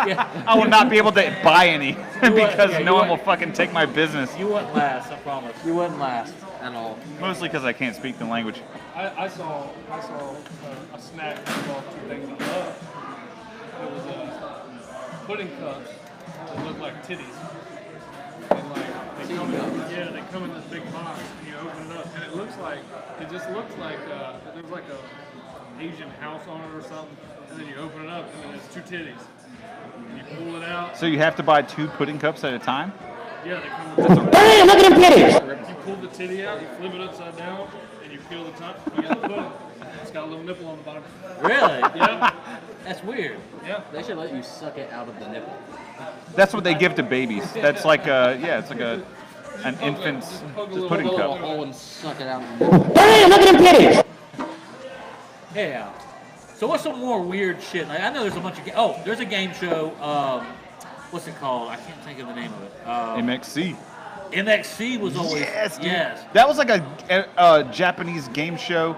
Yeah. I will not be able to buy any because yeah, you no one will wouldn't- fucking take my business. You wouldn't last, I promise. You wouldn't last at all. Mostly because I can't speak the language. I saw a snack that involved two things I love. It was pudding cups that look like titties. And like they come in this big box and you open it up and it just looks like there's like a Asian house on it or something, and then you open it up and then there's two titties. And you pull it out. So you have to buy 2 pudding cups at a time? Yeah, they come with hey, look at them titties! You pull the titty out, you flip it upside down, and you peel the top, you get the pudding. It's got a little nipple on the bottom. Really? Yeah, That's weird. yeah. They should let you suck it out of the nipple. That's what they give to babies. That's like it's like a an infant's poke a little pudding Poke a little cup. hole and suck it out. Yeah. So what's some more weird shit? Like I know there's a bunch of there's a game show. What's it called? I can't think of the name of it. MXC. MXC was always Yes, dude. yes. That was like a Japanese game show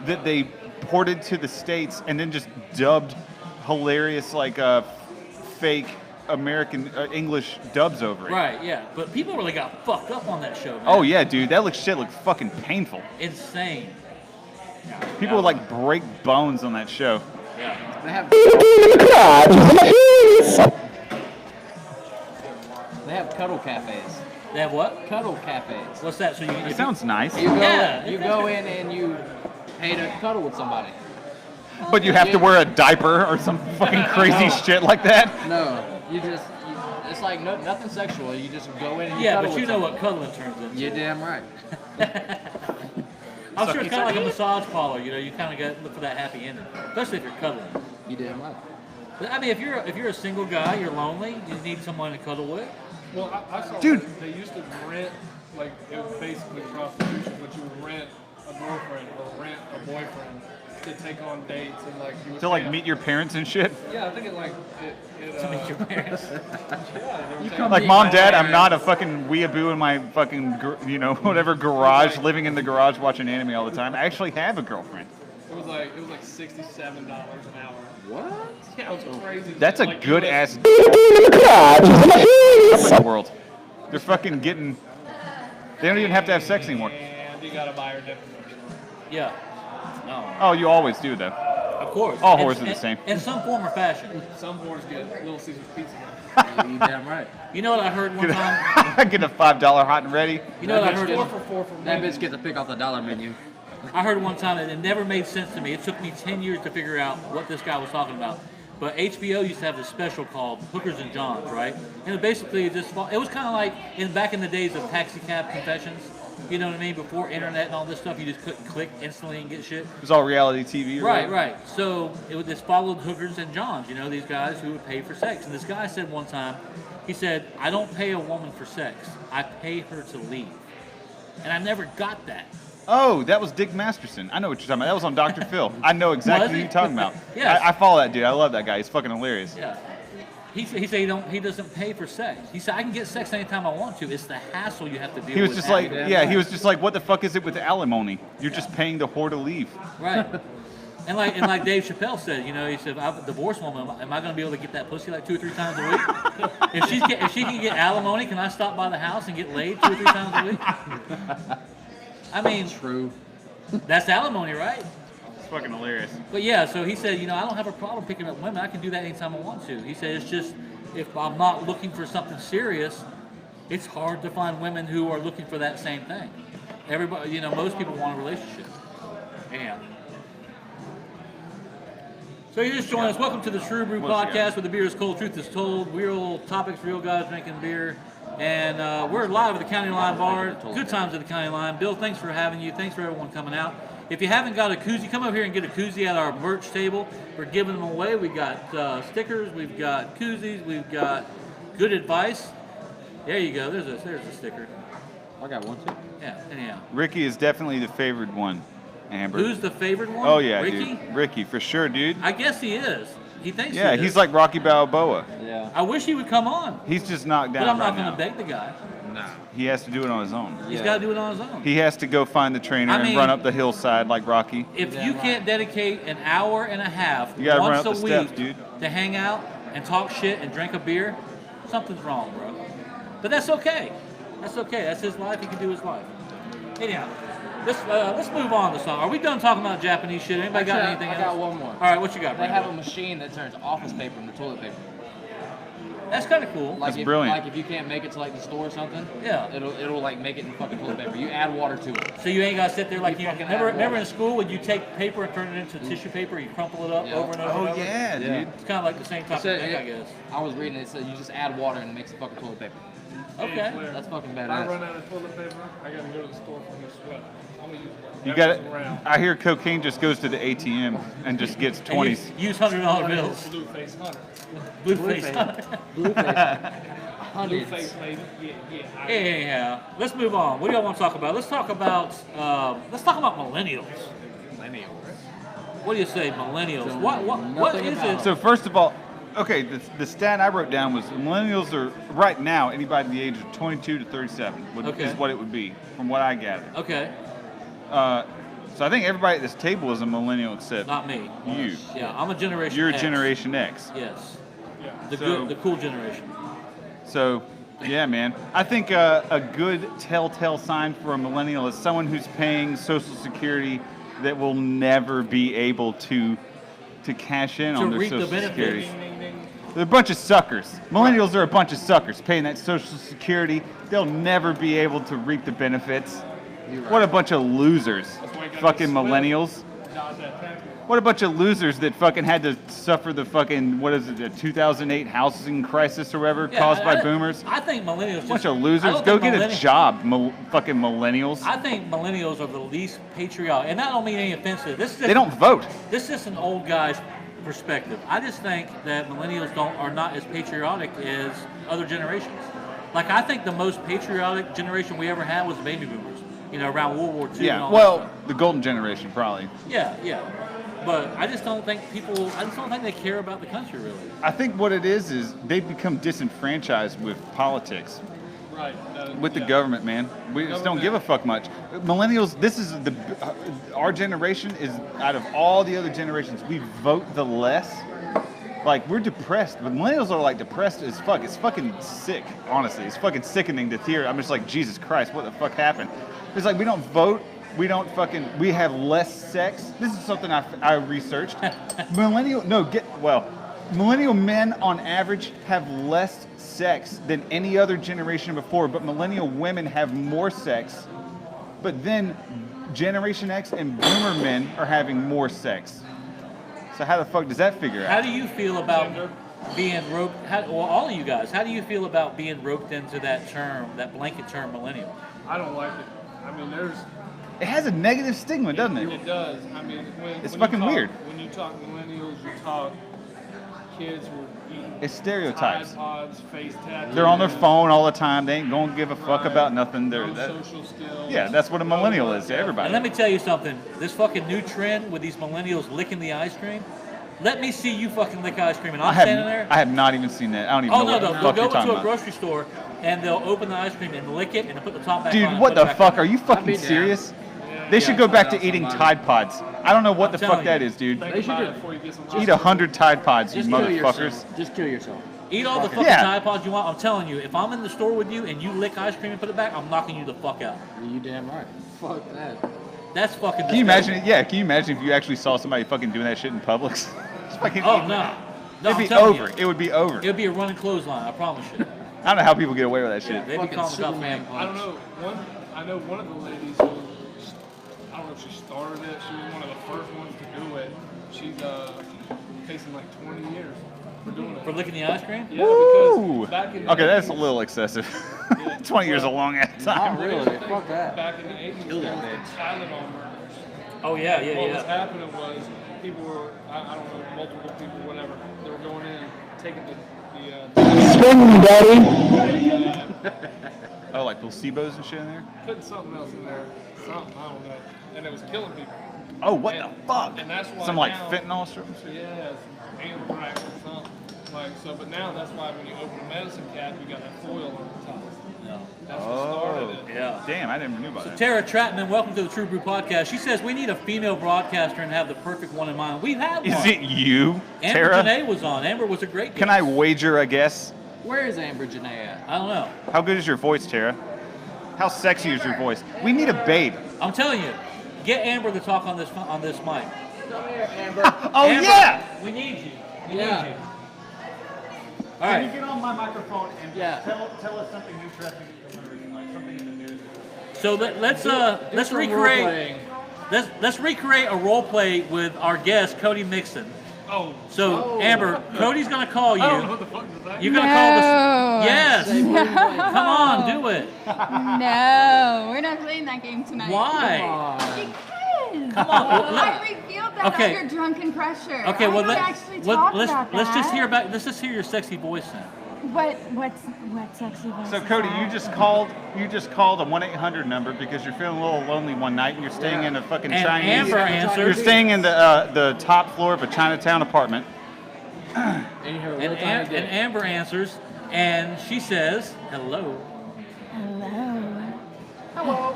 that they ported to the States and then just dubbed hilarious like fake American English dubs over it. Right, yeah. But people really got fucked up on that show, man. Oh yeah, dude, that shit looked fucking painful. Insane. People would like break bones on that show. Yeah. They have cuddle cafes. They have what? Cuddle cafes. What's that? So you It sounds nice, You go, Yeah. you go in and you pay to cuddle with somebody. but you have to wear a diaper or some fucking crazy shit like that. No, it's like nothing sexual. You just go in and you Yeah, cuddle but you with know what somebody. cuddling turns into. You're damn right. I'm sure it's kind of like a massage parlor. You know, you kind of got to look for that happy ending, especially if you're cuddling. You damn right. But, I mean, if you're a single guy, you're lonely, you need someone to cuddle with. Well, I saw Dude. they used to rent, like, it was basically prostitution, but you would rent a girlfriend or rent a boyfriend to take on dates and, like, you would To like pay- meet your parents and shit. Yeah, I think To meet your parents. yeah, Like, mom, dad, I'm not a fucking weeaboo in my fucking, whatever garage, living in the garage watching anime all the time. I actually have a girlfriend. it was like $67 an hour. What? Yeah, it was crazy. That's a Like, good US ass world. They're fucking getting. They don't even have to have sex anymore. And you gotta buy her different. Yeah. No. Oh, you always do though. Of course. All In- whores are the in- same. In some form or fashion. Some boys get Little Caesar's pizza. You damn right. You know what I heard one time? Get a $5 hot and ready. You know what I That heard? bitch Four for That men. bitch gets to pick off the dollar menu. I heard one time that it never made sense to me. It took me 10 years to figure out what this guy was talking about. But HBO used to have this special called Hookers and Johns, right? And it basically just it was kind of like back in the days of taxi cab confessions. You know what I mean? Before internet and all this stuff, you just couldn't click instantly and get shit. It was all reality TV. or Right, whatever. right. So this followed Hookers and Johns. You know, these guys who would pay for sex. And this guy said one time, he said, "I don't pay a woman for sex. I pay her to leave." And I never got that. Oh, that was Dick Masterson. I know what you're talking about. That was on Dr. Phil. I know exactly Was who it? you're talking about. Yes. I follow that dude. I love that guy. He's fucking hilarious. Yeah. He said he doesn't pay for sex. He said I can get sex anytime I want to. It's the hassle you have to deal with. He was just like, having- yeah, he was just like, what the fuck is it with alimony? You're just paying the whore to leave. Right. And like Dave Chappelle said, you know, he said, if I'm a divorced woman, am I going to be able to get that pussy like 2 or 3 times a week? If she can get alimony, can I stop by the house and get laid 2 or 3 times a week? I mean, True. that's alimony, right? It's fucking hilarious. But yeah, so he said, you know, I don't have a problem picking up women. I can do that anytime I want to. He said, it's just if I'm not looking for something serious, it's hard to find women who are looking for that same thing. Everybody, you know, most people want a relationship. Anyhow. So you just joined us. Welcome to the True Brew What else you got? podcast, where the beer is cold, truth is told, real topics, real guys drinking beer. And we're live at the County Line Bar. Good times at the County Line. Bill, thanks for having you. Thanks for everyone coming out. If you haven't got a koozie, come over here and get a koozie at our merch table. We're giving them away. We got stickers. We've got koozies. We've got good advice. There you go. There's a sticker. I got one too. Yeah. Anyhow, Ricky is definitely the favored one, Amber. who's the favorite one? Oh yeah, Ricky? dude. Ricky, for sure, dude. I guess he is. He thinks. Yeah, he is. he's like Rocky Balboa. Yeah. I wish he would come on, He's just knocked down but I'm right not going now. to beg the guy. Nah. He has to do it on his own. He's Yeah. got to do it on his own. He has to go find the trainer I mean- and run up the hillside like Rocky. If Yeah, you right. can't dedicate an hour and a half You gotta run once up a the week steps, dude. to hang out and talk shit and drink a beer, something's wrong, bro. But that's okay. That's okay. That's his life. He can do his life. Anyhow, let's move on to something. Are we done talking about Japanese shit? Anybody got Actually, anything I else? got one more. All right, what you got, They have a Brandon? machine that turns office paper into toilet paper. That's kind of cool. Like That's if, brilliant. Like if you can't make it to like the store or something, Yeah. it'll like make it in fucking toilet paper. You add water to it. So you ain't got to sit there like You you fucking never, add never water. in school would you take paper and turn it into tissue paper, you crumple it up Yeah. over and over Oh and over? yeah, Yeah. dude. It's kind of like the same type It said- of thing, I guess. I was reading it. It said you just add water and it makes it fucking toilet paper. Okay. where That's fucking if I badass. run out of toilet paper, I gotta go to the store for new sweat. I'm gonna use You whatever's got it. around. I hear cocaine just goes to the ATM and just gets And 20s. use $100 bills. Blue face hunter. Blue face. Blueface. Blue Hundreds. face lady. Yeah. Anyhow, let's move on. What do y'all want to talk about? Let's talk about millennials. What do you say, millennials? What Nothing is about it? So first of all, okay, the stat I wrote down was millennials are right now anybody the age of 22 to 37 Okay. is what it would be from what I gathered. Okay, So I think everybody at this table is a millennial except not me. you. Yeah, I'm a generation You're X. Generation X. Yes, Yeah. the cool generation. So, yeah, man. I think a good telltale sign for a millennial is someone who's paying Social Security that will never be able to cash in To on their reap the Social benefits. Security. Ding, ding, ding. They're a bunch of suckers. Millennials are a bunch of suckers paying that Social Security. They'll never be able to reap the benefits. What a bunch of losers. That's why you gotta Fucking be swift. millennials. Dodge that tackle. What a bunch of losers that fucking had to suffer the fucking, what is it, the 2008 housing crisis or whatever Yeah, caused by I- boomers. I think millennials. A bunch just- of I losers. don't Go think get a job, fucking millennials. I think millennials are the least patriotic, and that don't mean any offense to this. Is They don't vote. This is just an old guy's perspective. I just think that millennials are not as patriotic as other generations. Like I think the most patriotic generation we ever had was the baby boomers. You know, around World War II. and Yeah, all well, that stuff. the golden generation probably. Yeah. But I just don't think they care about the country really. I think what it is they've become disenfranchised with politics, Right. with the government, man. We just don't give a fuck much. Millennials, this is our generation is out of all the other generations, we vote the less. Like, we're depressed, but millennials are like depressed as fuck. It's fucking sick, honestly. It's fucking sickening to hear. I'm just like, Jesus Christ, what the fuck happened? It's like, we don't vote. We have less sex. This is something I researched. Millennial men on average have less sex than any other generation before, but millennial women have more sex. But then Generation X and boomer men are having more sex. So how the fuck does that figure How out? do you feel about being roped? All of you guys, how do you feel about being roped into that term, that blanket term, millennial? I don't like it. I mean, It has a negative stigma, doesn't it? It does. I mean, It's when fucking you talk, weird. When you talk millennials, you talk kids who are eating It's stereotypes. Tide Pods, face tattoos. They're on their phone all the time. They ain't gonna give a fuck Right. about nothing. No social skills. Yeah, that's what a millennial is to And everybody. let me tell you something. This fucking new trend with these millennials licking the ice cream. Let me see you fucking lick ice cream, and I'm standing there. I have not even seen that. I don't even Oh know no, what the they'll fuck go you're talking into a about. grocery store and they'll open the ice cream and lick it and they'll put the top back on. Dude, and what put it the back fuck? on. Are you I'd fucking be down. serious? They should Yeah, go back find to out eating somebody. Tide Pods. I don't know what the telling fuck that you. is, dude. Think They should about do- it before you get some. Eat 100 Tide Pods, you Just kill motherfuckers. yourself. Just kill yourself. Eat all the fucking Yeah. Tide Pods you want. I'm telling you, if I'm in the store with you and you lick ice cream and put it back, I'm knocking you the fuck out. You damn right. Fuck that. That's fucking. Can you disgusting. imagine it? Yeah, can you imagine if you actually saw somebody fucking doing that shit in Publix? Just fucking Oh eating no. that. No, It'd I'm be telling over. you. It would be over. It would be a running clothesline. I promise you. I don't know how people get away with that shit. They'd be Fucking calling the cops. Superman I don't punch. know. I know one of the ladies who, I don't know if she started it. She was one of the first ones to do it. She's facing like 20 years for doing it. For licking the ice cream? Yeah, Woo! because back in the Okay, that's a 80s little excessive. 20 years is a long ass time. Not really. Fuck that. Back in the 80s, there was the Tylenol murders. Oh yeah, What was yeah. happening was people were, I don't know, multiple people, whatever, they were going in, taking the Oh, like placebos and shit in there? putting something else in there, something, I don't know, and it was killing people. Oh, what And- the fuck? And that's why Some like now, fentanyl strip and shit? Yeah, some anthrax or something. Like, so, but now that's why when you open a medicine cap, you got that foil on the top. No. That's what started it. Yeah. Damn, I never knew about that. Tara Trapman, welcome to the True Brew podcast. She says we need a female broadcaster and have the perfect one in mind. We've had one. Is it you, Amber Tara? Janae was on. Amber was a great guest. Can I wager a guess? Where is Amber Janae at? I don't know. How good is your voice, Tara? How sexy is your voice? We need a babe. I'm telling you, get Amber to talk on this mic. Come here, Amber. Oh, Amber, yeah! we need you. We Yeah. need you. All right. get on my microphone and Yeah. tell us something interesting like something in the news? So let's Do some recreate. role-playing. Let's recreate a role play with our guest Cody Mixon. Oh. So, Amber, Cody's going to call you. I don't know what the fuck does that You're mean. going to call the... No. Yes. Come on, do it. No, we're not playing that game tonight. Why? Because Come on. Well, I revealed that Okay. under drunken pressure. Okay, well, I don't actually talk about let's that. let's just hear your sexy voice then. What sexy voice? So is Cody, that? you just called a 1-800 number because you're feeling a little lonely one night and you're staying in a fucking And Chinese. Amber You're answers. staying in the top floor of a Chinatown apartment. And you hear a real tiny And dick. Amber answers, and she says, "Hello." Hello.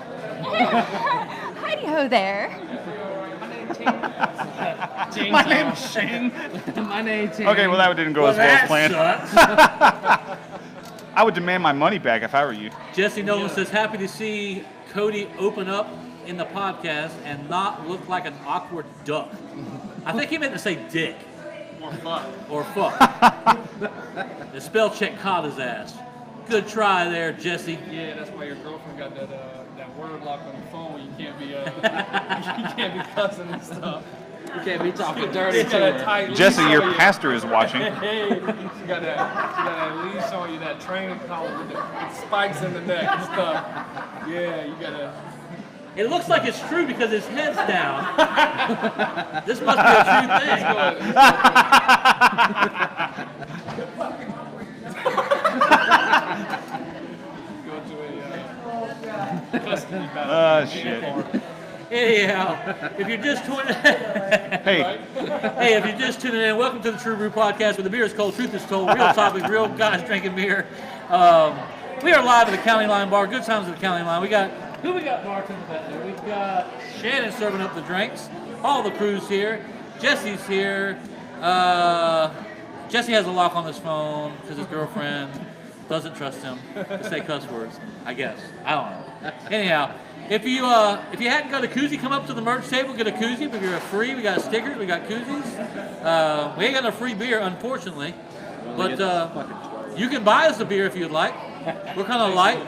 Heidi ho there. My name's Shane. My name's Tim. Okay, well that didn't go as well as planned. sucks. I would demand my money back if I were you. Jesse Nolan says, "Happy to see Cody open up in the podcast and not look like an awkward duck." I think he meant to say dick. Or fuck. The spell check caught his ass. Good try there, Jesse. Yeah, that's why your girlfriend got that word lock on your phone. You can't be you can't be cussing and stuff. You can't be talking dirty She's got to a her. tight leash Jesse, on your you. pastor is watching. Hey, she got that leash on you, that training collar with the spikes in the neck and stuff. Yeah, you gotta. It looks like it's true because his head's down. This must be a true thing. Go to a custody battle. Oh shit. Anyhow, if you're just tuning Hey, hey, if you're just tuning in, welcome to the True Brew Podcast, where the beer is cold, truth is told, real topics, real guys drinking beer. We are live at the County Line Bar. Good times at the County Line. We got bartending back there? We've got Shannon serving up the drinks. All the crew's here. Jesse's here. Jesse has a lock on his phone because his girlfriend doesn't trust him to say cuss words. I guess. I don't know. Anyhow, if you hadn't got a koozie, come up to the merch table, get a koozie. If you're free, we got stickers, we got koozies. We ain't got no free beer, unfortunately, but you can buy us a beer if you'd like. We're kind of light.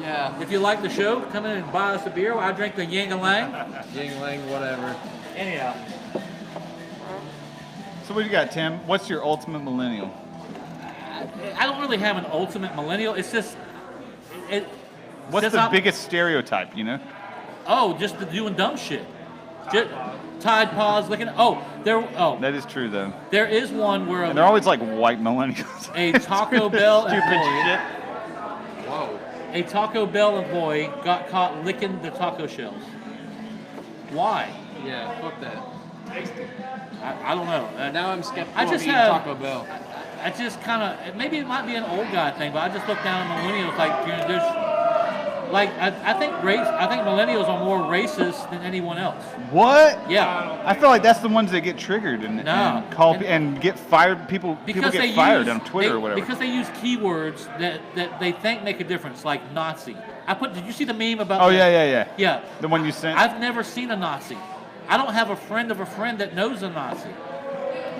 Yeah. If you like the show, come in and buy us a beer. I drink the Yang-a-Lang. Yingling, whatever. Anyhow, so what do you got, Tim? What's your ultimate millennial? I don't really have an ultimate millennial. It's just What's since the I'm- biggest stereotype, you know? just the doing dumb shit. Tide Pods licking. That is true, though. There is one where And they're always like white millennials. a Taco Bell Stupid employee, shit. Whoa. a Taco Bell employee got caught licking the taco shells. Why? Yeah, fuck that. I don't know. Now I'm skeptical I of just eating have- Taco Bell. I just kind of, maybe it might be an old guy thing, but I just look down at millennials like, I think millennials are more racist than anyone else. What? Yeah. I feel like that's the ones that get triggered and call and get fired. People get fired on Twitter or whatever. Because they use keywords that they think make a difference, like Nazi. Did you see the meme about? Oh yeah. Yeah. The one you sent. I've never seen a Nazi. I don't have a friend of a friend that knows a Nazi.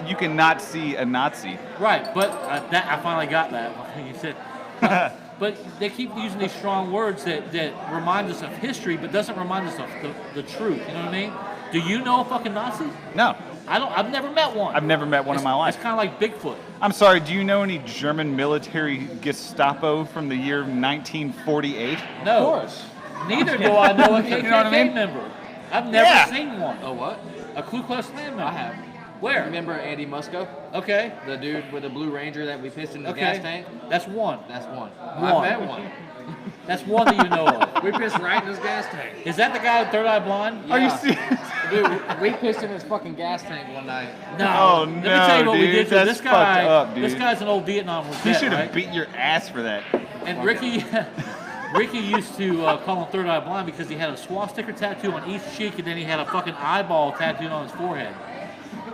You cannot see a Nazi. Right, but that I finally got that when you said. But they keep using these strong words that remind us of history, but doesn't remind us of the truth. You know what I mean? Do you know a fucking Nazi? No, I've never met one. I've never met one in my life. It's kind of like Bigfoot. I'm sorry. Do you know any German military Gestapo from the year 1948? No. Of course. Neither do I know a KKK You know what I mean? member. I've never Yeah. seen one. Oh, what? A Ku Klux Klan member. I have. Where? Remember Andy Musco? Okay. The dude with the Blue Ranger that we pissed in the Okay. gas tank? That's one. That's one. One. I met one. That's one that you know of. We pissed right in his gas tank. Is that the guy with Third Eye Blind? Are you Yeah. serious? Dude, we pissed in his fucking gas tank one night. No. Oh, Let me no, tell you what we dude. did to That's this guy. fucked up, dude. This guy's an old Vietnam vet, He should have right? beat your ass for that. And Ricky used to call him Third Eye Blind because he had a swastika tattoo on each cheek, and then he had a fucking eyeball tattooed on his forehead.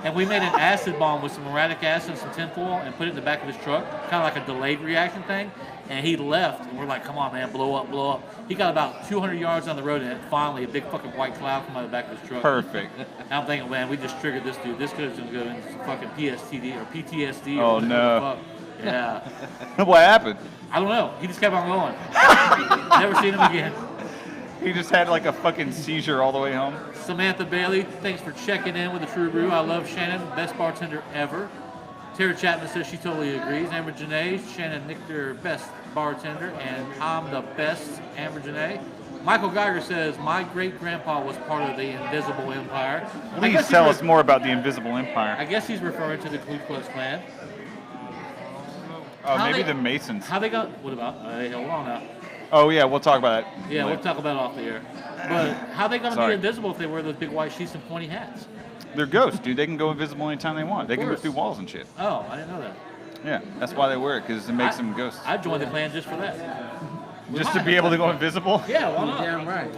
And we made an acid bomb with some muriatic acid and some tinfoil and put it in the back of his truck, kind of like a delayed reaction thing. And he left, and we're like, come on, man, blow up, blow up. He got about 200 yards down the road, and finally a big fucking white cloud came out of the back of his truck. Perfect. And I'm thinking, man, we just triggered this dude. This could have go into some fucking PSTD or PTSD. Or Oh, whatever no. the fuck. Yeah. What happened? I don't know. He just kept on going. Never seen him again. He just had like a fucking seizure all the way home. Samantha Bailey, thanks for checking in with the True Brew. I love Shannon, best bartender ever. Tara Chapman says she totally agrees. Amber Janae, Shannon Nichter, best bartender, and I'm the best, Amber Janae. Michael Geiger says, my great-grandpa was part of the Invisible Empire. Please tell us more about the Invisible Empire. I guess he's referring to the Ku Klux Klan. Oh, How maybe they- the Masons. How they got, what about, hey, hold on now. Oh, yeah, we'll talk about that. Yeah, later. we'll talk about it off the air. But how they going to be Sorry. invisible if they wear those big white sheets and pointy hats? They're ghosts, dude. They can go invisible anytime they want. They can move course. through walls and shit. Oh, I didn't know that. Yeah, that's why they wear it, because it makes them ghosts. I'd join the Klan just for that. Just to be able to go invisible? Yeah, why not? Damn right.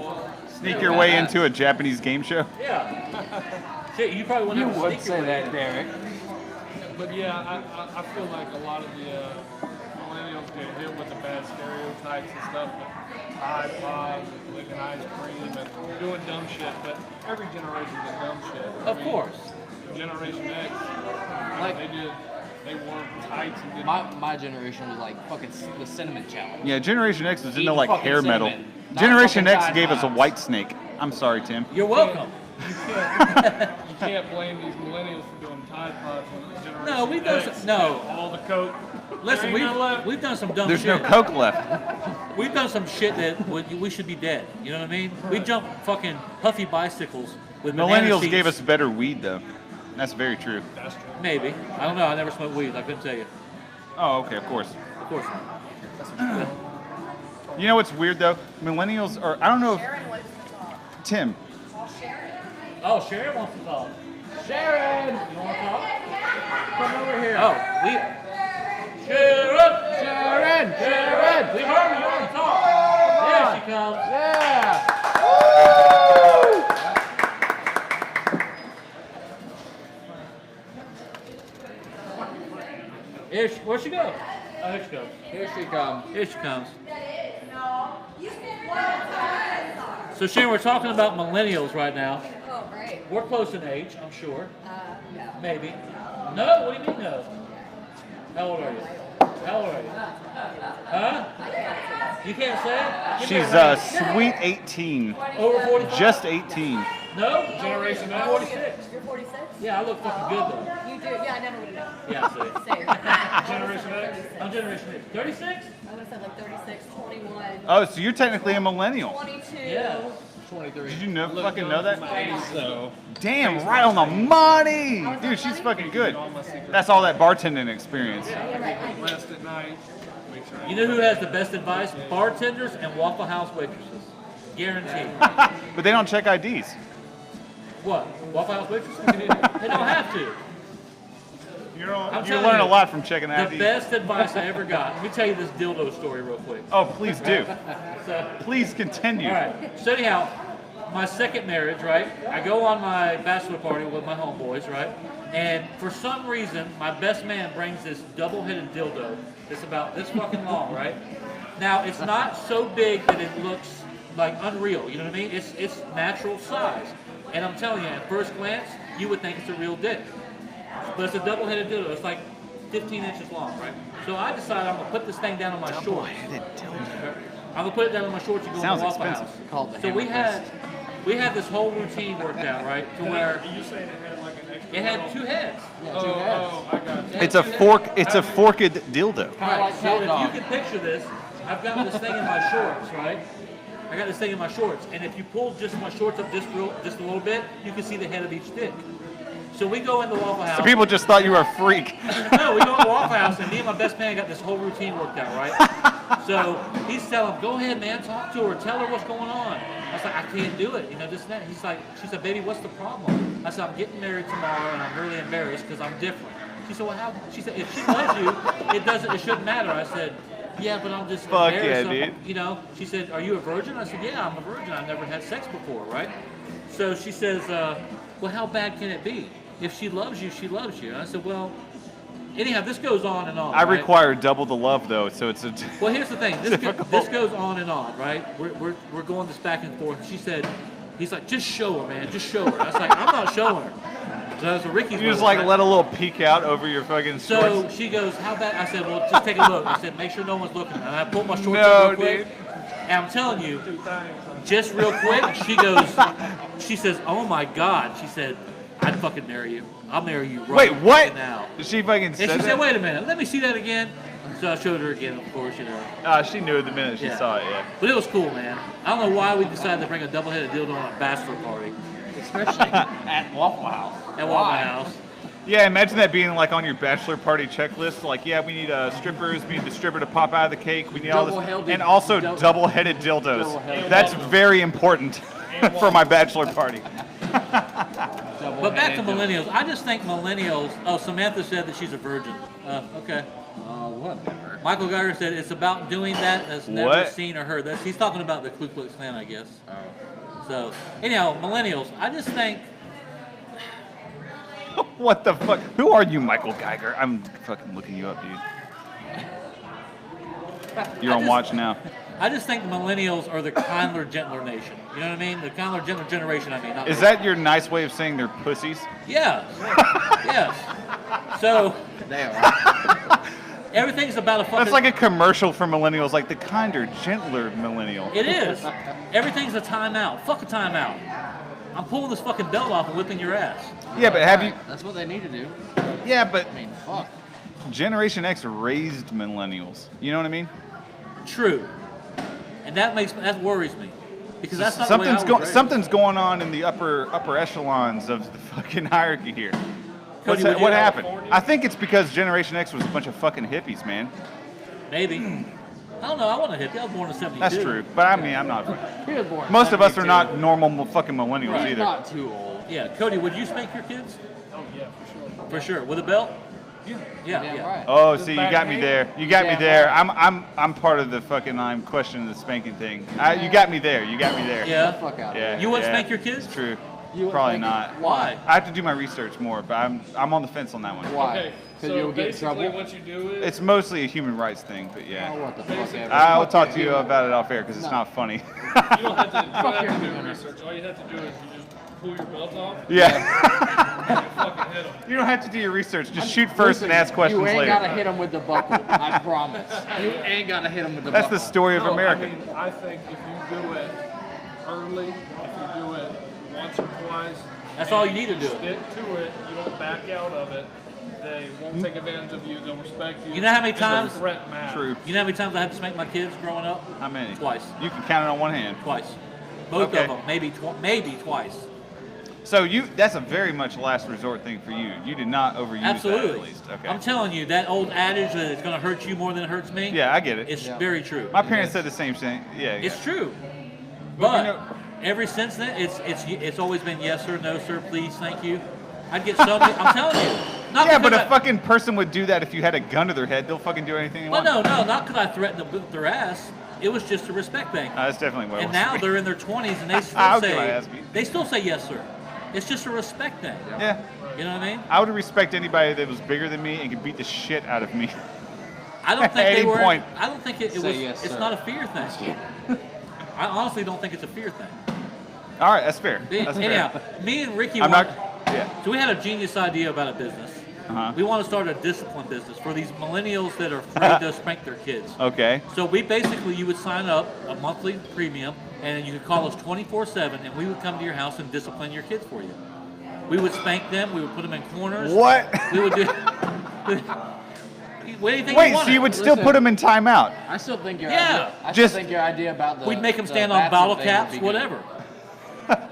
Sneak your way into a Japanese game show? Yeah. Shit, you probably You wouldn't have would to sneak say your way that, in. Derek. But yeah, I feel like a lot of the millennials get hit with the bad stereotypes and stuff, but Tide Pods and licking ice cream and doing dumb shit. But every generation does dumb shit. Of course. Generation X, Like- they wore tights and did My generation was like fucking the cinnamon challenge. Yeah, Generation X was into Eating like fucking hair metal. cinnamon. Not Generation fucking X Tide gave us a Pods. white snake. I'm sorry, Tim. You're welcome. You can't blame these millennials for doing Tide Pods when Generation No, we've done X some- no. had all the coke. Listen, There ain't none left. we've done some dumb There's no shit. Coke left. We've done some shit that we should be dead. You know what I mean? We jumped fucking puffy bicycles with banana Millennials seats. gave us better weed, though. That's very true. That's true. Maybe. I don't know. I never smoked weed. I couldn't tell you. Oh, okay, of course. Of course not. You know what's weird, though? Millennials are, I don't know if, Tim, Oh, Sharon wants to talk. Sharon! You want to talk? Come over here. Oh, we. Sharon! Sharon! Sharon! We heard you want to talk. There she comes. Yeah! Where'd she go? Oh, here she goes. Here she comes. Here she comes. So Sharon, we're talking about millennials right now. Oh, right. We're close in age, I'm sure. No. Maybe. No? What do you mean no? How old are you? How old are you? Huh? You can't say it? Give me she's a a range. sweet 18. Over 45? Just 18. No? Generation X. 46. You're 46? Yeah, I look fucking good though. You do. Yeah, I never would have known. Yeah, I see. Same. Generation X. I'm Generation X. 36? I would have said like 36, 21, Oh, so you're technically a millennial. 22. Yeah. 23. Did you fucking know that? So, Damn, right on the money! Dude, she's fucking good. That's all that bartending experience. last at night. Make sure You know who has the best advice? Bartenders and Waffle House waitresses. Guaranteed. But they don't check IDs. What? Waffle House waitresses? They don't have to. You I'm you telling learn you, a lot from checking The IDs. best advice I ever got. Let me tell you this dildo story real quick. Oh, please do. So, Please continue. all right. So anyhow, my second marriage, right? I go on my bachelor party with my homeboys, right? And for some reason, my best man brings this double-headed dildo that's about this fucking long, right? Now, it's not so big that it looks like unreal, you know what I mean? It's natural size. And I'm telling you, at first glance, you would think it's a real dick. But it's a double-headed dildo. It's like 15 inches long, right? So I decided I'm gonna put this thing down on my shorts. Double-headed dildo. I'm gonna put it down on my shorts and go Sounds to the Waffle expensive. House. Called the So we hammer had this whole routine worked out, right? To where you saying it had like an extra. it had two heads. Yeah, two heads. Oh, I got you. It's a fork. It's a forked dildo. Kinda like So cat if dog. you can picture this, I've got this thing in my shorts, right? I got this thing in my shorts, and if you pull just my shorts up just a little bit, you can see the head of each dick. So we go in the Waffle House. So people just thought you were a freak. No, we go to the Waffle House, and me and my best man got this whole routine worked out, right? So he's telling him, go ahead, man, talk to her, tell her what's going on. I was like, I can't do it, you know, this and that. He's like, she said, baby, what's the problem? I said, I'm getting married tomorrow, and I'm really embarrassed because I'm different. She said, well, how? She said, if she loves you, it shouldn't matter. I said, yeah, but I'm just Fuck embarrassed. yeah, dude. You know, she said, are you a virgin? I said, yeah, I'm a virgin. I've never had sex before, right? So she says, well, how bad can it be? If she loves you, she loves you. And I said, well, anyhow, this goes on and on. I right? require double the love though, so it's a. Well, here's the thing. This Difficult. goes on and on, right? We're going this back and forth. She said, he's like, just show her, man. Just show her. I was like, I'm not showing her. So Ricky's You just with like her, right? let a little peek out over your fucking So shorts. she goes, how bad? I said, well, just take a look. I said, make sure no one's looking. And I pulled my shorts No, up real quick. dude. And I'm telling you, just real quick, she says, "Oh my God," she said, "I'd fucking marry you. I'll marry you right Wait, what? now." She fucking And said she that? said, "Wait a minute, let me see that again." So I showed her again, of course, She knew it the minute she Yeah. saw it, yeah. But it was cool, man. I don't know why we decided to bring a double-headed dildo on a bachelor party Especially at Waffle House. at Waffle House. Yeah, imagine that being like on your bachelor party checklist. Like, yeah, we need strippers, we need the stripper to pop out of the cake, we need all this, Double-headed- and also dou- double-headed dildos. double-headed That's very important for my bachelor party. But back to millennials. I just think millennials. Oh, Samantha said that she's a virgin. Okay. Whatever. Michael Geiger said it's about doing that that's never What? seen or heard. He's talking about the Ku Klux Klan, I guess. So, anyhow, millennials. I just think What the fuck? Who are you, Michael Geiger? I'm fucking looking you up, dude. You're on watch now. I just think the millennials are the kindler, gentler nation. You know what I mean? The kindler, gentler generation. I mean, not Is that your nice way of saying they're pussies? Yeah. Yes. So They are. everything's about a fucking. That's like a commercial for millennials, like the kinder, gentler millennial. It is. Everything's a timeout. Fuck a timeout. I'm pulling this fucking belt off and whipping your ass. Yeah, but have you? That's what they need to do. Yeah, but I mean, fuck. Generation X raised millennials. You know what I mean? True. And that worries me. Because that's not the way I was raised. Something's going on in the upper echelons of the fucking hierarchy here. Cody, would you- What happened? I think it's because Generation X was a bunch of fucking hippies, man. Maybe. I don't know. I want to hit. I was born in '72. That's true. But I mean, I'm not. He was born in Most of us are 72. not normal fucking millennials He's either. not too old. Yeah. Cody, would you spank your kids? Oh yeah, for sure. For sure. With a belt? Yeah. Yeah. Damn Yeah. right. Oh, Just see, you back got me hand? there. You got me Yeah, there. right. I'm part of the fucking I'm questioning the spanking thing. You got me there. You got me there. Get the Yeah. fuck out. Yeah. You wouldn't yeah. spank your kids? It's true. You wouldn't Probably spank not. it? Why? I have to do my research more, but I'm on the fence on that one. Why? Okay. Because So you'll get in basically, trouble. once you do it, It's mostly a human rights thing, but Oh, yeah. what the fuck ever. I'll Fuck talk you. to you about it off air because it's No. not funny. you don't have to, you don't have your to do human. research. All you have to do is you just pull your belt off Yeah. and you fucking hit them. You don't have to do your research. Just shoot first and ask questions You ain't later. gotta hit him with the buckle. I promise. You ain't gotta hit him with the That's buckle. the story of No, America. I mean, I think if you do it early, if you do it once or twice, That's and all you need to do. Stick to it. You don't back out of it. They won't take advantage of you. They'll respect you. You know how many and the times- threat matters. True. You know how many times I had to spank my kids growing up? How many? Twice. You can count it on one hand. Twice. Both Okay. of them. Maybe twice. So that's a very much last resort thing for you. You did not overuse that Absolutely. at least. Okay. I'm telling you, that old adage that it's going to hurt you more than it hurts me. Yeah, I get it. It's Yeah. very true. My parents said the same thing. Yeah. It's yeah. true. Well, But you know- ever since then, it's always been yes sir, no sir, please, thank you. I'd get so many. I'm telling you. Not Yeah, but because a fucking person would do that if you had a gun to their head. Theyll fucking do anything they Well, want. no, not because I threatened to boot their ass. It was just a respect thing. That's definitely what it And was. now they're in their 20s and they still How can I say ask you? they still say yes sir. It's just a respect thing. Yeah. You know what I mean? I would respect anybody that was bigger than me and could beat the shit out of me. I don't At think they any were. point. I don't think it Say was. yes, it's sir. not a fear thing. I honestly don't think it's a fear thing. All right, that's fair. That's Anyhow, fair. me and Ricky. I'm want- not. Yeah. So we had a genius idea about a business. Uh-huh. We want to start a discipline business for these millennials that are afraid to spank their kids. Okay. So we basically, you would sign up a monthly premium, and you could call us 24/7, and we would come to your house and discipline your kids for you. We would spank them. We would put them in corners. What? We would do. What do you think? Wait, you so wanted? you would still Listen. put them in timeout? I still think your Yeah. idea, I Just- still think your idea about the We'd make them the stand on bathroom bottle thing would caps, be good. whatever.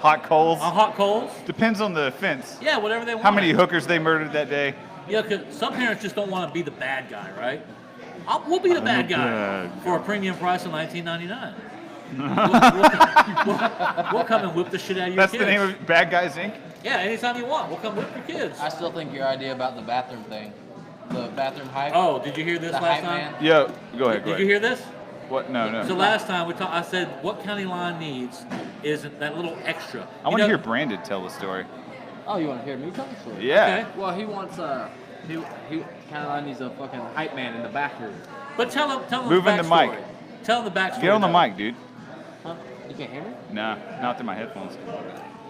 Hot coals? On hot coals. Depends on the offense. Yeah, whatever they want. How many hookers they murdered that day? Yeah, because some parents just don't want to be the bad guy, right? We'll be the bad guy bad for a premium price of $19.99. We'll come and whip the shit out of your That's kids. the name of Bad Guys Inc. Yeah, anytime you want, we'll come whip your kids. I still think your idea about the bathroom thing, the bathroom hype. Oh, did you hear this the last hype time? man. Yo, go ahead. Did you hear this? What? No. So last time I said what county line needs is that little extra. I want to hear Brandon tell the story. Oh, you want to hear me tell the story? Yeah. Okay. Well, he wants he kind of needs a fucking hype man in the back room. But tell them Move the in the backstory. mic. Tell them the backstory. Get on the though. mic, dude. Huh? You can't hear me? Nah, not through my headphones.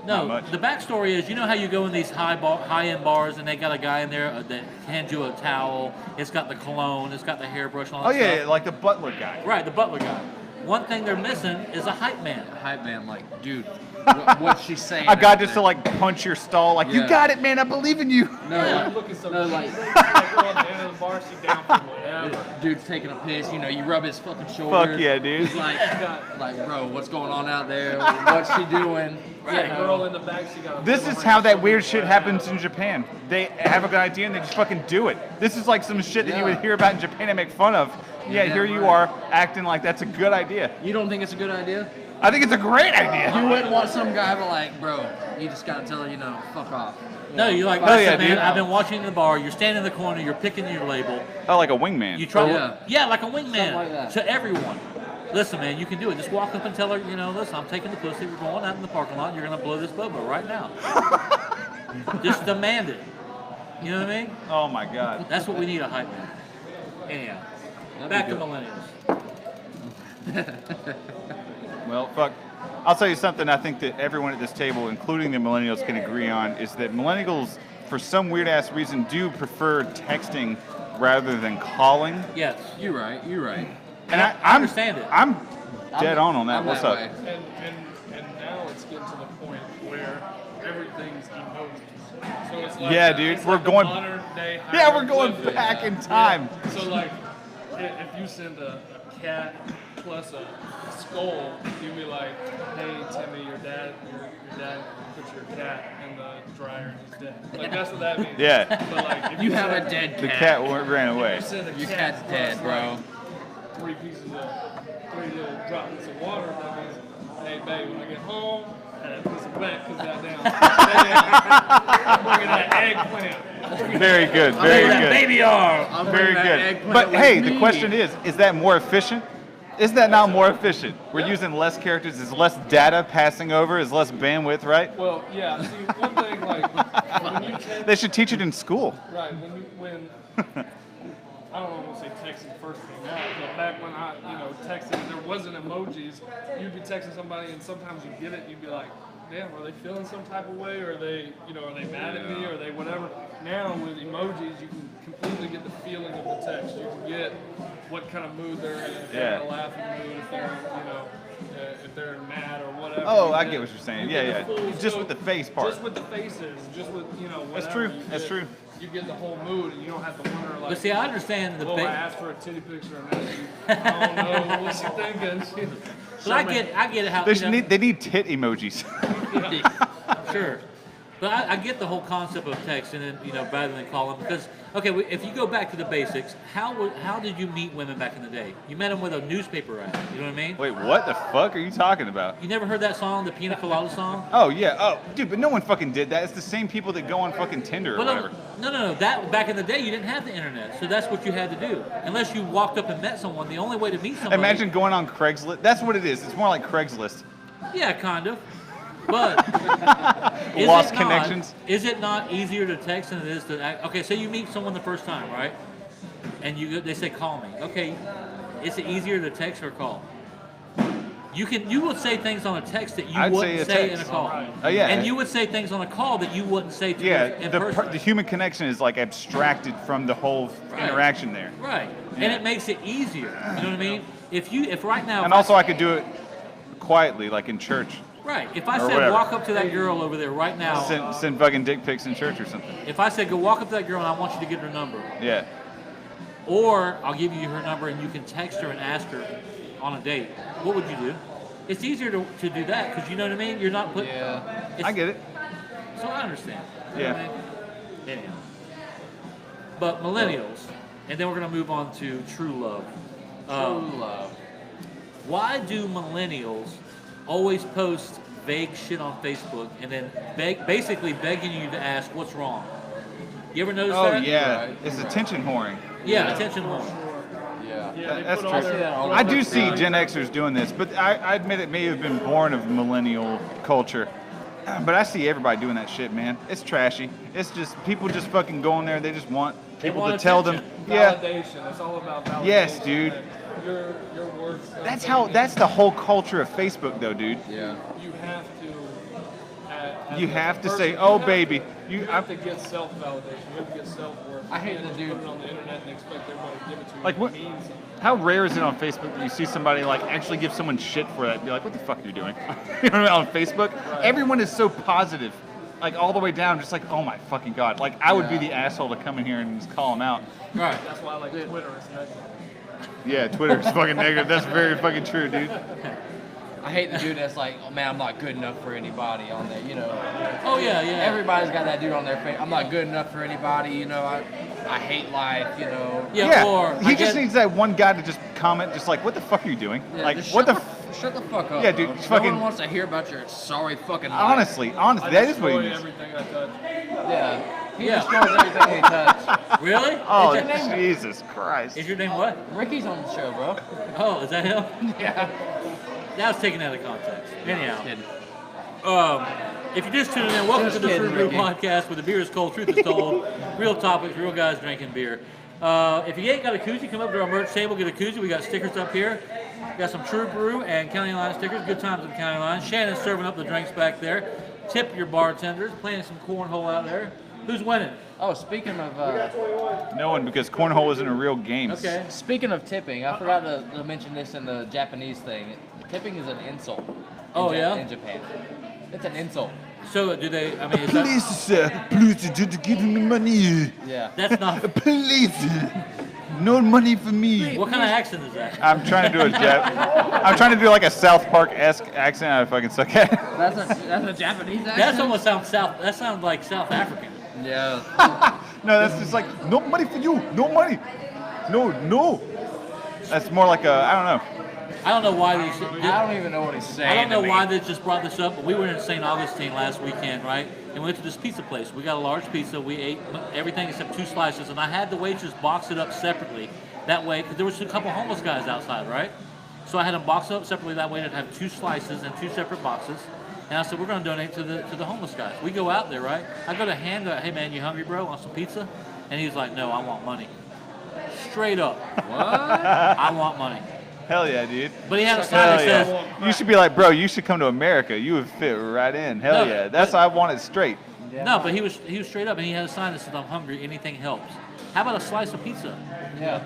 No, Not much. the backstory is, you know how you go in these high-end bars and they got a guy in there that hands you a towel. It's got the cologne. It's got the hairbrush and all Oh that yeah, stuff. like the butler guy. Right, the butler guy. one thing they're missing is a hype man. Hype man, like, dude, what's she saying? A guy out just there? to like punch your stall, like you Yeah. got it, man. I believe in you. No, Yeah, like, look at some no, shit. like, Like, go on the end of the bar, she down for whatever. dude's taking a piss. You know, you rub his fucking shoulder. Fuck yeah, dude. He's like, bro, what's going on out there? What's she doing? Yeah, You know? girl in the back, she got a This little is ring how that shoulder weird shit pad. happens in Japan. They have a good idea and they just fucking do it. This is like some shit that you would Yeah. hear about in Japan and make fun of. Yeah, Yeah, here you right. are acting like that's a good idea. You don't think it's a good idea? I think it's a great idea. You wouldn't want some guy to like, bro, you just gotta tell her, you know, fuck off. No, you're like, Oh, listen, yeah, man, dude. I've been watching in the bar. You're standing in the corner. You're picking your label. Oh, like a wingman. You try, Yeah. like a wingman Something like that. to everyone. Listen, man, you can do it. Just walk up and tell her, you know, listen, I'm taking the pussy. We're going out in the parking lot. You're gonna blow this bobo right now. Just demand it. You know what I mean? Oh my god. That's what we need, a hype man. Anyhow, back to millennials. Well, fuck. I'll tell you something I think that everyone at this table, including the millennials, can agree on, is that millennials, for some weird-ass reason, do prefer texting rather than calling. Yes. You're right. And I I'm, understand it. I'm dead on that. I'm What's that up? way. And now it's getting to the point where everything's emojis. So it's like Yeah, dude, it's we're like a going- modern day Yeah, we're going hieroglyphic. back in time. Yeah. So like, if you send a cat plus a skull, you'd be like, "Hey Timmy, your dad put your cat in the dryer and he's dead." Like that's what that means. Yeah. But like, if You have send- a dead cat. The cat ran away. You send a Your cat cat's plus, dead, bro. like, three little droplets of water. That means, hey babe, when I get home, that piece of back comes out down. I'm bringing that eggplant. Very good. Very That good. baby arm. I'm Very bringing that good. eggplant But with hey, the me. question is that more efficient? Is that not more efficient? We're using less characters, is less data passing over, is less bandwidth, right? Well, yeah. See, one thing like when you text, They should teach it in school. right? When I don't want to say texting first came out, but back when I texted, there wasn't emojis. You'd be texting somebody, and sometimes you get it, you'd be like, damn, are they feeling some type of way, or are they mad at me, or are they whatever? Now with emojis, you can completely get the feeling of the text. You can get what kind of mood they're in, if they're in a laughing mood, if they're if they're mad or whatever. Oh, You I get- get what you're saying. you Yeah, get the yeah. full Just scope, with the face part. just with the faces, just with That's whatever, true. you That's get- true. You get the whole mood, and you don't have to wonder like. But see, I understand the Oh, I ba- asked for a titty picture, and now I don't know what she thinking. But I get it how They, you know, they need tit emojis. sure. But I get the whole concept of texting and rather than calling because if you go back to the basics, how did you meet women back in the day? You met them with a newspaper ad. You know what I mean? Wait, what the fuck are you talking about? You never heard that song, the Pina Colada song? Oh, yeah. Oh, dude, but no one fucking did that. It's the same people that go on fucking Tinder or Well, whatever. no. That back in the day, you didn't have the internet, so that's what you had to do. Unless you walked up and met someone, the only way to meet somebody. Imagine going on Craigslist. That's what it is. It's more like Craigslist. Yeah, kind of. But is Lost it not- connections. Is it not easier to text than it is to act? Okay, say you meet someone the first time, right? And they say call me. Okay, is it easier to text or call? You would say things on a text that you I'd wouldn't say a say in a text. call. Oh, yeah. And you would say things on a call that you wouldn't say to Yeah, in person. the human connection is like abstracted from the whole Right. interaction there. Right. Yeah. And it makes it easier. You know what I mean? If right now And also, I could do it quietly, like in church. right, if I or said whatever. walk up to that girl over there right now, Send fucking dick pics in church or something. if I said go walk up to that girl and I want you to get her number, Yeah. or I'll give you her number and you can text her and ask her on a date, what would you do? It's easier to do that because you know what I mean? You're not putting. Yeah. I get it. So I understand. You Yeah. know what I mean? Anyhow. But millennials, and then we're going to move on to true love. True love. Why do millennials always post vague shit on Facebook and then basically begging you to ask what's wrong? You ever notice Oh, that? yeah. Right. It's attention whoring. Yeah, attention whore. Yeah. Yeah, they That's put all true. their- all I their do see stuff. Gen Xers doing this, but I admit it may have been born of millennial culture. But I see everybody doing that shit, man. It's trashy. It's just people just fucking go in there. They just want people want to tell them, attention. yeah, Validation. It's all about validation. Yes, dude. that Your worth. that's the whole culture of Facebook, though, dude. Yeah. You have to, You have to Person, say, you "Oh, have baby." You have to get self-validation. You have to get self-worth. I hate You can't the just dude- put it on the internet and expect everybody to give it to you. Like, what- It means something. How rare is it on Facebook that you see somebody like actually give someone shit for that? Be like, "What the fuck are you doing?" You know what I mean? On Facebook, everyone is so positive, like all the way down, just like, "Oh my fucking god!" Like I would be the asshole to come in here and just call them out. Right. That's why I like Twitter. It's negative. Yeah, Twitter's fucking negative. That's very fucking true, dude. I hate the dude that's like, oh man, I'm not good enough for anybody on there, you know. Oh yeah, yeah. Everybody's got that dude on their face. I'm not good enough for anybody, you know. I hate life, you know. Yeah, or he I just get- needs that one guy to just comment, just like, "What the fuck are you doing?" Yeah, like, just what the? shut the fuck up. Yeah, dude, bro. just No fucking- one wants to hear about your sorry fucking life. Honestly, I that is what he destroy needs. everything I touch. Yeah. He Yeah. destroys everything he touches. Really? Oh, Is your name- Jesus Christ! Is your name what? Ricky's on the show, bro. Oh, is that him? Yeah. That was taken out of context. Anyhow. Just kidding. If you're just tuning in, welcome Just to the kidding, True Brew Ricky. Podcast, where the beer is cold, truth is told, real topics, real guys drinking beer. If you ain't got a koozie, come up to our merch table, get a koozie. We got stickers up here. Got some True Brew and County Line stickers. Good times at County Line. Shannon's serving up the drinks back there. Tip your bartenders. Playing some cornhole out there. Who's winning? Oh, speaking of No one, because cornhole isn't a real game. Okay. speaking of tipping, I forgot to mention this in the Japanese thing. Tipping is an insult. Oh, yeah? In Japan, it's an insult. So do they? I mean, is that, Please, sir, please, just give me money. Yeah. that's not. Please, no money for me. What kind of accent is that? I'm trying to do I'm trying to do like a South Park-esque accent. I fucking suck at it. That's a Japanese accent. That almost sounds South. That sounds like South African. Yeah. No, that's just like, no money for you. No money. No. That's more like I don't know. I don't know why these. I don't even know what he's saying. I don't know to me. why they just brought this up, but we were in St. Augustine last weekend, right? And we went to this pizza place. We got a large pizza. We ate everything except 2 slices, and I had the waitress box it up separately. That way, because there was a couple homeless guys outside, right? So I had them box it up separately. That way, I'd have 2 slices and 2 separate boxes. And I said, we're going to donate to the homeless guys. We go out there, right? I go to hand out, hey man, you hungry, bro? Want some pizza? And he's like, no, I want money. Straight up. What? I want money. Hell yeah, dude. But he had a sign that Hell yeah. says, You should be like, bro, you should come to America. You would fit right in. Hell No, yeah. That's I want it straight. no, but he was straight up, and he had a sign that said, I'm hungry, anything helps. How about a slice of pizza? Yeah.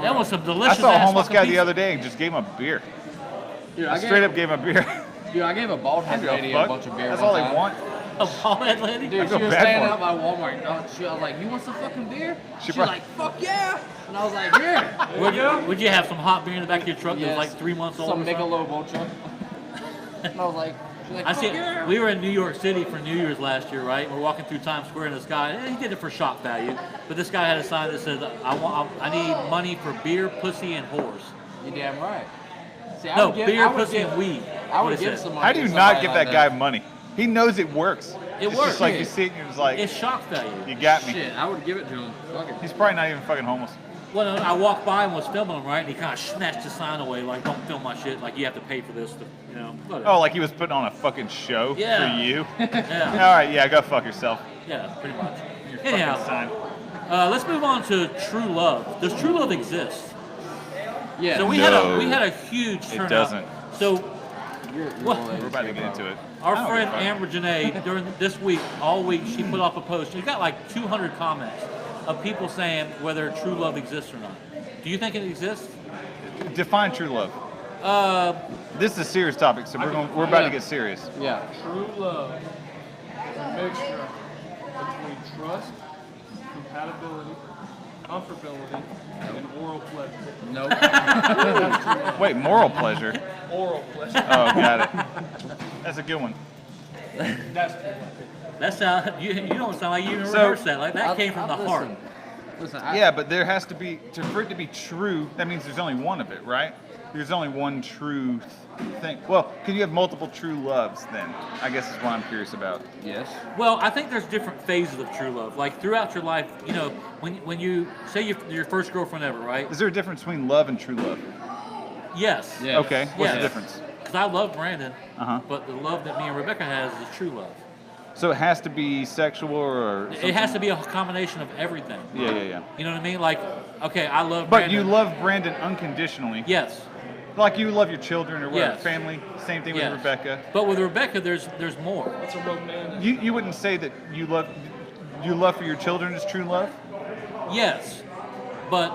That was some I delicious saw a ass homeless fucking guy pizza. the other day and just gave him a beer. Dude, I straight up gave him a beer. Dude, I gave a bald I head don't give lady a a fuck. bunch of beer. That's one all they time. want. A bald head lady? Dude, I she feel was bad standing for up by Walmart. I was like, you want some fucking beer? She prob- was like, fuck yeah. And I was like, here. Would you have some hot beer in the back of your truck that Yes. was like 3 months old? Some or something? Michelob Ultra. And I was like, she's like, I fuck see. yeah. We were in New York City for New Year's last year, right? We're walking through Times Square, and this guy, he did it for shock value, but this guy had a sign that said, I need money for beer, pussy, and whores. You damn right. See, I No, would give, beer, I would pussy, give, and weed. I What would it give said. some money How do you to not somebody give like that guy money? He knows it works. It It's works. just like Yeah. you see it and you're just like, It's shock value. you got me. Shit, I would give it to him. Fuck it. He's probably not even fucking homeless. Well, no, I walked by and was filming him, right? And he kind of snatched the sign away, like, don't film my shit. Like, you have to pay for this, whatever. Oh, like he was putting on a fucking show Yeah. for you? Yeah, All right, yeah, go fuck yourself. yeah, pretty much. Your Anyhow, fucking sign. let's move on to true love. Does true love exist? Yeah. So we No. had a huge turnout. doesn't. So What? We're about to get into it. our I don't friend give a fuck. Amber Janae, during this week, all week, she put off a post. She got like 200 comments of people saying whether true love exists or not. Do you think it exists? Define true love. This is a serious topic, so we're about to get serious. Yeah. True love is a mixture between trust, compatibility, comfortability, and oral pleasure. Nope. That's true love. Wait, moral pleasure? Oral pleasure. Oh, got it. That's a good one. That's true love. That sound you don't sound like you even So- rehearsed that. Like that came from the heart. Listen, Yeah, but there has to be, for it to be true, that means there's only one of it, right? There's only one true thing. Well, could you have multiple true loves then? I guess is what I'm curious about. Yes. Well, I think there's different phases of true love. Like throughout your life, when you say your first girlfriend ever, right? Is there a difference between love and true love? Yes. Yeah. Okay, what's the Yes. difference? Because I love Brandon, Uh-huh. but the love that me and Rebecca has is true love. So it has to be sexual or It has to be a combination of everything. Yeah. You know what I mean? Like, okay, I love But Brandon. you love Brandon unconditionally. Yes. Like you love your children or whatever, Yes. family. Same thing Yes. with Rebecca. But with Rebecca, there's more. It's a romantic. You wouldn't say that you love for your children is true love? Yes, but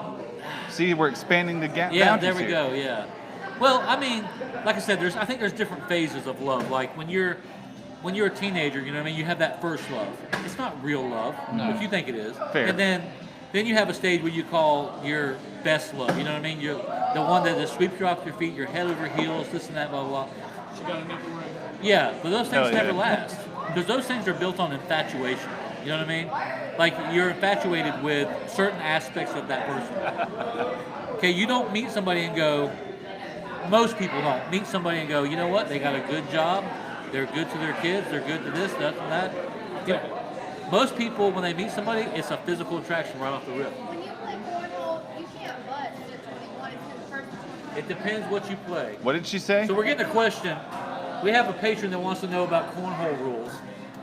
See, we're expanding the yeah, boundaries there we here. go. Yeah. Well, I mean, like I said, I think there's different phases of love. Like when you're a teenager, you know what I mean. You have that first love. It's not real love, but you think it is. Fair. And then you have a stage where you call your best love. You know what I mean? You're the one that just sweeps you off your feet. You're head over heels. This and that, blah blah. blah. She got a nipple ring. Yeah, but those things Hell yeah. never last because those things are built on infatuation. You know what I mean? Like you're infatuated with certain aspects of that person. Okay, you don't meet somebody and go. Most people don't meet somebody and go. You know what? They got a good job. They're good to their kids. They're good to this, that, and that. You know, most people, when they meet somebody, it's a physical attraction right off the rip. When you play cornhole, you can't butt at 21. It's the first 21. It depends what you play. What did she say? So we're getting a question. We have a patron that wants to know about cornhole rules.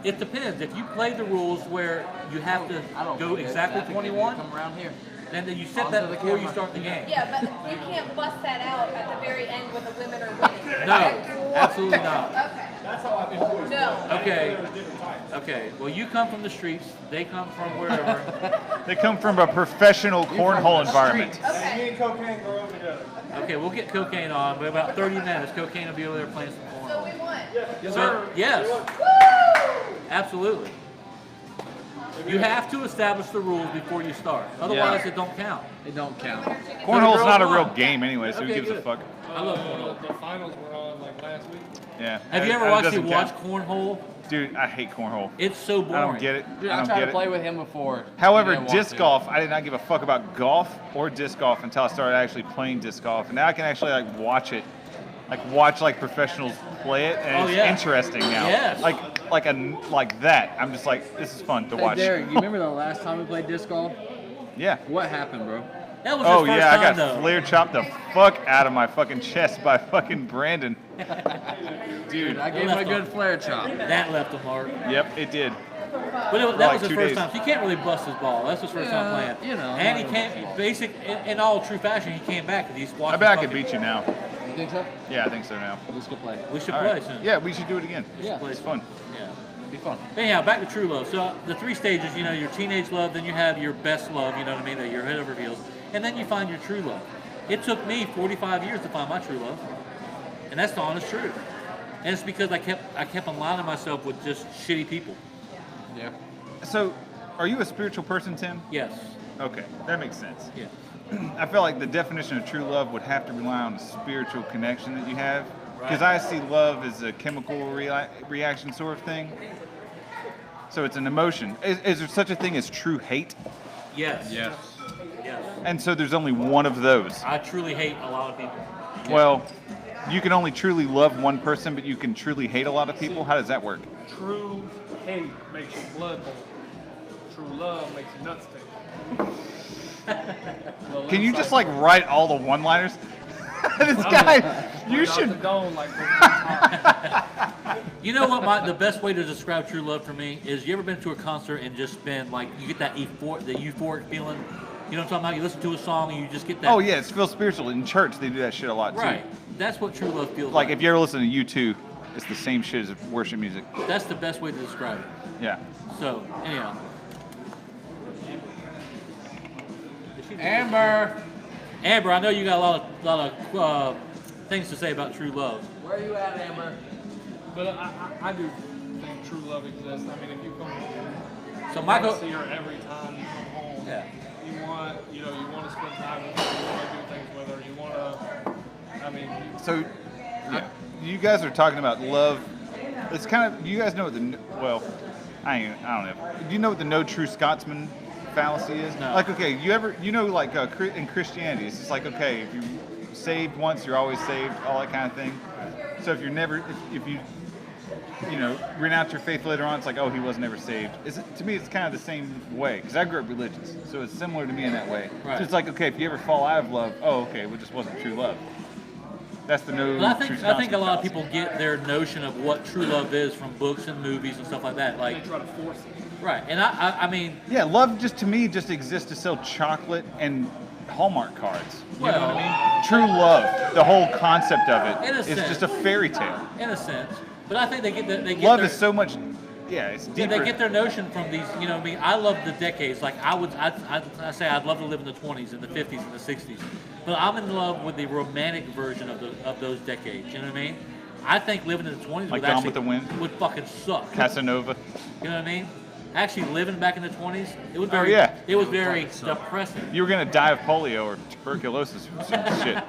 It depends. If you play the rules where you have to go exactly 21, Come around here. then you set that before you start the game. Yeah, but you can't bust that out at the very end when the women are winning. No, absolutely not. Okay. That's how I've been doing it. No. Okay. Okay. Well, you come from the streets. They come from wherever. They come from a professional cornhole environment. Okay. Me and cocaine grow up together. Okay, we'll get cocaine on, but about 30 minutes, cocaine will be over there playing some So cornhole. we won. Yes, So, sir. yes, Woo! absolutely. You have to establish the rules before you start. Otherwise, it don't count. They don't count. Cornhole's not a Girls real won. game anyway, so who Okay, gives a good. fuck? I love cornhole. The finals were on like last week. Yeah. Have you ever It watched doesn't watch count. cornhole? Dude, I hate cornhole. It's so boring. I don't get it. Dude, I I don't tried get to it. play with him before. However, He didn't want disc to. golf, I did not give a fuck about golf or disc golf until I started actually playing disc golf, and now I can actually like watch it, like professionals play it, and Oh, it's yeah. interesting now. Yes. Like that. I'm just like, this is fun to Hey, watch. Derek, you remember the last time we played disc golf? Yeah. What happened, bro? That was Oh his first yeah, I time, got though. flare chopped the fuck out of my fucking chest by fucking Brandon. Dude, I gave him a good flare chop. That left a mark. Yep, it did. But that like was his 2 first days. time. So you can't really bust his ball. That's his first time Yeah, playing. you know, And he not came, in all true fashion, he came back because he's watching. I bet I could beat you now. You think so? Yeah, I think so now. Let's go play. We should All play right. soon. Yeah, we should do it again. Yeah. play It's fun. Yeah. It'd be fun. Anyhow, back to true love. So the three stages, you know, your teenage love, then you have your best love, you know what I mean, that you're head over heels, and then you find your true love. It took me 45 years to find my true love, and that's the honest truth. And it's because I kept aligning myself with just shitty people. Yeah. So, are you a spiritual person, Tim? Yes. Okay, that makes sense. Yeah. I feel like the definition of true love would have to rely on the spiritual connection that you have. Because I see love as a chemical reaction sort of thing. So it's an emotion. Is there such a thing as true hate? Yes. Yes. Yes. And so there's only one of those. I truly hate a lot of people. Well, you can only truly love one person, but you can truly hate a lot of people. How does that work? True hate makes your blood boil. True love makes your nuts tingle. Can you just like write all the one-liners? This guy, you Off the should. dome like You know what? The best way to describe true love for me is you ever been to a concert and just been like you get that euphoric feeling. You know what I'm talking about? You listen to a song and you just get that. Oh yeah, it's feels spiritual. In church, they do that shit a lot too. Right. That's what true love feels Like like. if you ever listen to U2, it's the same shit as worship music. That's the best way to describe it. Yeah. So anyhow. Amber! Amber, I know you got a lot of things to say about true love. Where are you at, Amber? But I do think true love exists. I mean, if you come home, So you Michael, want to see her every time you come home. yeah. You want to spend time with her. You want to do things with her. You want to, I mean, So, yeah, you guys are talking about love. It's kind of. Do you guys know what the? Well, I don't know. Do you know what the no true Scotsman fallacy is? No. Like, okay, like in Christianity, it's just like, okay, if you're saved once, you're always saved, all that kind of thing. So if you're never, if you renounce your faith later on, it's like, oh, he was never saved. To me, it's kind of the same way, because I grew up religious, so it's similar to me in that way. Right. So it's like, okay, if you ever fall out of love, oh, okay, well, it just wasn't true love. That's the no But true I think a Scotsman lot of fallacy. people get their notion of what true love is from books and movies and stuff like that. they Like, try to force it. right. And I mean, Yeah, love just to me just exists to sell chocolate and Hallmark cards. You know Well- what I mean? True love, the whole concept of In a it, is sense. just a fairy tale. In a sense, but I think they get Love their, is so much, yeah, it's yeah, deeper. they get their notion from these. You know, what I mean, I love the decades. Like I say, I'd love to live in the 20s and the 50s and the 60s, but I'm in love with the romantic version of those decades. You know what I mean? I think living in the 20s Like would Gone actually with the Wind? would fucking suck. Casanova. You know what I mean? Actually, living back in the 20s, it was Oh, very, yeah. it was very depressing. You were gonna die of polio or tuberculosis or some shit.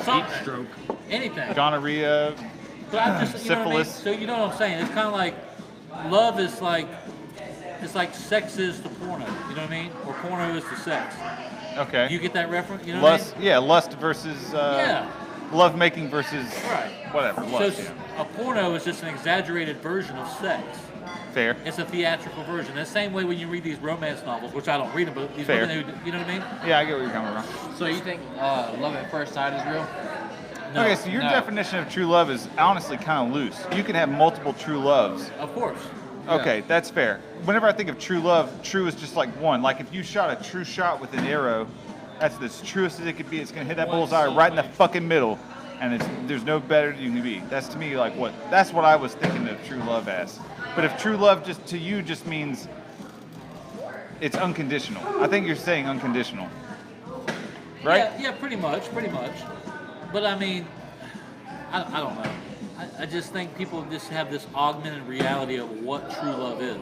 Something, Stroke. anything. Gonorrhea. But I just, you know what I mean? Syphilis. So you know what I'm saying? It's kind of like love is like, it's like sex is to porno. You know what I mean? Or porno is to sex. Okay. You get that reference? You know Lust, what I mean? yeah, lust versus Yeah. love making versus Right. whatever. So Lust, a porno is just an exaggerated version of sex. fair. It's a theatrical version. The same way when you read these romance novels, which I don't read them, but these Fair. women who, you know what I mean? Yeah, I get where you're coming from. So you think love at first sight is real? No, Okay, so your no. definition of true love is honestly kind of loose. You can have multiple true loves. of course. Okay, that's fair. Whenever I think of true love, true is just like one. Like if you shot a true shot with an arrow, that's the truest as it could be. It's gonna hit that bullseye right in the fucking middle, and there's no better you can be. That's to me like that's what I was thinking of true love as. But if true love just to you just means it's unconditional, I think you're saying unconditional, right? Yeah, pretty much. But I mean, I don't know. I just think people just have this augmented reality of what true love is.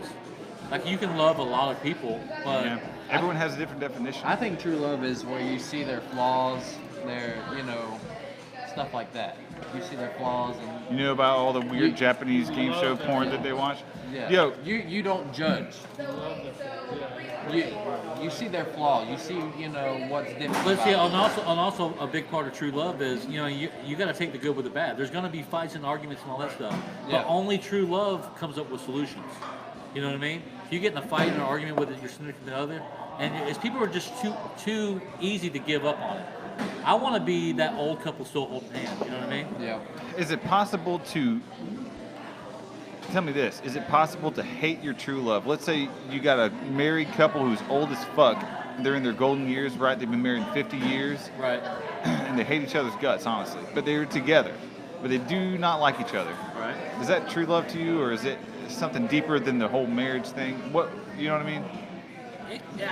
Like you can love a lot of people, but Yeah. Everyone has a different definition. I think true love is where you see their flaws, their, stuff like that. You see their flaws and You know about all the weird You- Japanese game show porn that they watch? yeah. Yo, You don't judge. You see their flaw. You see, what's different. But see, about and also a big part of true love is, you got to take the good with the bad. There's going to be fights and arguments and all that stuff. Yeah. But only true love comes up with solutions. You know what I mean? If you get in a fight and an argument with your significant other, and it's people are just too easy to give up on it. I want to be that old couple still holding hands. You know what I mean? Yeah. is it possible to tell me this? Is it possible to hate your true love? Let's say you got a married couple who's old as fuck. They're in their golden years, right? They've been married 50 years, Right. and they hate each other's guts, honestly. But they're together, but they do not like each other. Right. Is that true love to you, or is it something deeper than the whole marriage thing? What, you know what I mean?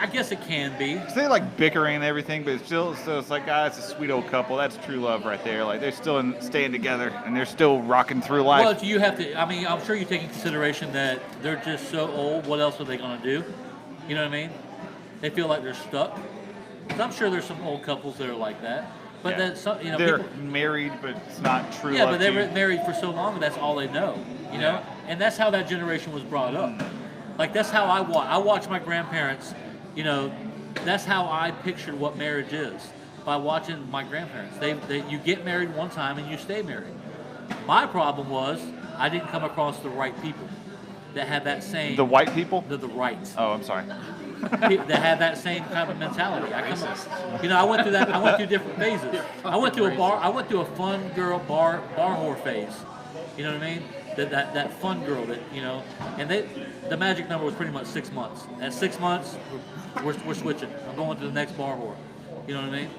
I guess it can be. 'Cause they like bickering and everything, but it's still, so it's like, it's a sweet old couple. That's true love right there. Like they're still staying together, and they're still rocking through life. Well, do you have to? I mean, I'm sure you take into consideration that they're just so old. What else are they going to do? You know what I mean? They feel like they're stuck. 'Cause I'm sure there's some old couples that are like that. But Yeah. that some, They're people, married, but it's not true yeah, love. but they to were you. married for so long, and that's all they know. You know, and that's how that generation was brought up. Like that's how I watched my grandparents. You know, that's how I pictured what marriage is by watching my grandparents. You get married one time and you stay married. My problem was I didn't come across the right people that had that same The white people? the rights Oh, I'm sorry. that had that same kind of mentality. I went through that. I went through different phases. I went through a bar. I went through a fun girl bar whore phase. You know what I mean? That fun girl that and the magic number was pretty much 6 months. At 6 months, we're switching. I'm going to the next bar whore. You know what I mean?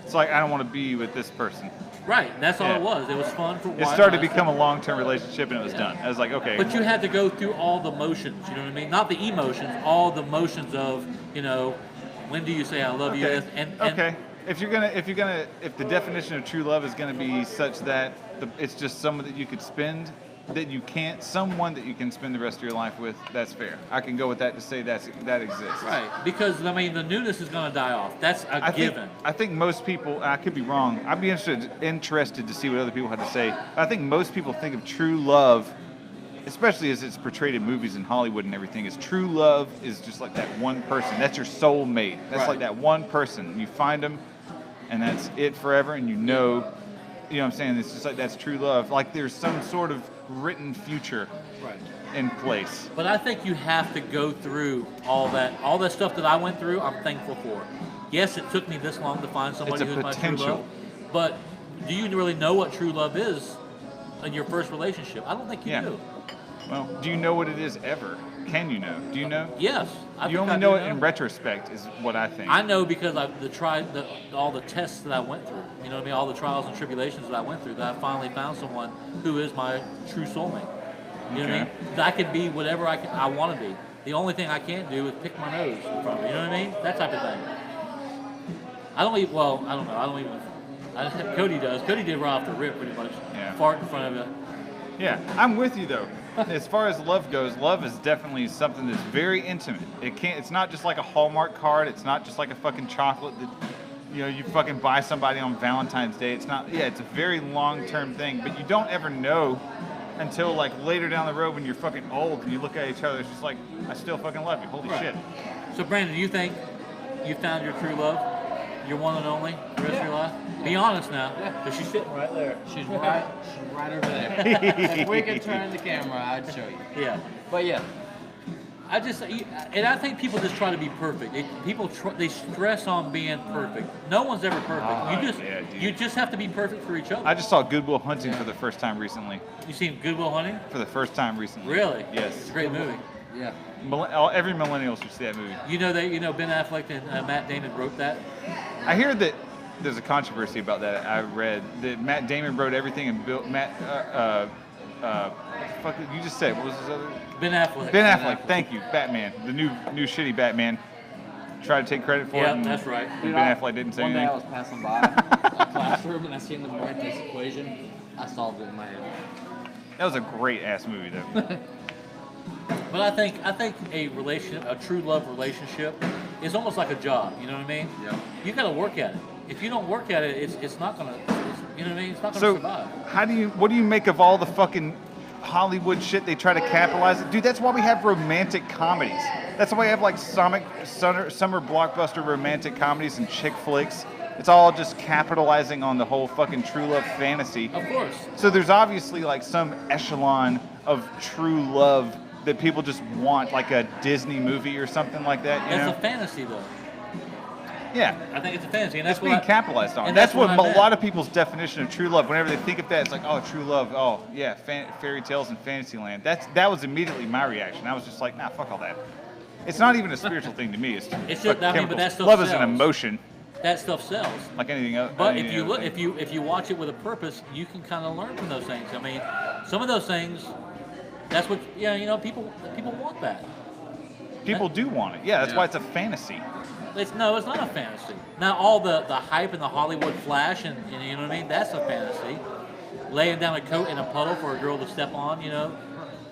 It's like, I don't want to be with this person. Right. That's all Yeah. it was. It was fun for a It while. started to become a long-term relationship, and it was done. I was like, okay. But you had to go through all the motions. You know what I mean? Not the emotions, all the motions of when do you say I love you? Okay. And Okay. If the definition of true love is gonna be such that it's just someone that you could spend, someone that you can spend the rest of your life with, that's fair. I can go with that to say that exists. Right, because the newness is going to die off. That's a given. I think most people, I could be wrong, I'd be interested to see what other people have to say. I think most people think of true love, especially as it's portrayed in movies in Hollywood and everything, is true love is just like that one person. That's your soulmate. That's Right. like that one person. You find them, and that's it forever, and you know what I'm saying? It's just like that's true love. Like there's some sort of written future Right. in place. But I think you have to go through all that stuff that I went through. I'm thankful for. Yes, it took me this long to find somebody It's a who's my true potential. love. But do you really know what true love is in your first relationship? I don't think you Yeah. do. Well, do you know what it is ever? can you know? Do you know? Yes. I You think only I know do it in retrospect, is what I think. I know because all the tests that I went through. You know what I mean? All the trials and tribulations that I went through. That I finally found someone who is my true soulmate. You know what I mean? That I can be whatever I want to be. The only thing I can't do is pick my nose in front of her. You know what I mean? That type of thing. I don't even. Well, I don't know. I don't even. Cody does. Cody did right off the rip, pretty much. Yeah. Fart in front of it. Yeah, I'm with you though. As far as love goes, love is definitely something that's very intimate. It's not just like a Hallmark card. It's not just like a fucking chocolate that, you fucking buy somebody on Valentine's Day. It's not. Yeah, it's a very long-term thing, but you don't ever know until like later down the road when you're fucking old and you look at each other. It's just like, I still fucking love you. Holy shit. So Brandon, do you think you found your true love? Your one and only the rest of your life? Be honest now, because she's sitting right there. She's right over there. If we could turn the camera, I'd show you. Yeah. But yeah, I think people just try to be perfect. They stress on being perfect. No one's ever perfect. You just have to be perfect for each other. I just saw Good Will Hunting for the first time recently. You seen Good Will Hunting? For the first time recently. Really? Yes. It's a great movie. yeah. Every millennial should see that movie. You know Ben Affleck and Matt Damon wrote that. I hear that there's a controversy about that. I read that Matt Damon wrote everything and fuck it, you just said, what was his other? Ben Affleck. Ben Affleck, thank you. Batman, the new shitty Batman. Tried to take credit for it. Yeah, and that's right. Ben Affleck didn't say One day anything. I was passing by a classroom and I seen them write this equation. I solved it in my head. That was a great ass movie though. But I think a true love relationship is almost like a job. You know what I mean? Yeah. You got to work at it. If you don't work at it, it's not gonna. You know what I mean? It's not gonna So, survive. what do you make of all the fucking Hollywood shit they try to capitalize it? Dude, that's why we have romantic comedies. That's why we have like summer blockbuster romantic comedies and chick flicks. It's all just capitalizing on the whole fucking true love fantasy. Of course. So there's obviously like some echelon of true love that people just want, like a Disney movie or something like that. You know? It's a fantasy though. Yeah. I think it's a fantasy, and It's that's being what capitalized on. and That's what I a meant. lot of people's definition of true love. Whenever they think of that, it's like, oh, true love. Oh, yeah, fairy tales and Fantasyland. That was immediately my reaction. I was just like, nah, fuck all that. It's not even a spiritual thing to me. It's just, fucking I mean, but chemicals. that stuff Love is an sells. emotion, That stuff sells. like anything else. But if you watch it with a purpose, you can kind of learn from those things. I mean, some of those things, that's what people want that. people do want it. Yeah, that's why it's a fantasy. It's not a fantasy. Now all the hype and the Hollywood flash and you know what I mean, that's a fantasy. Laying down a coat in a puddle for a girl to step on,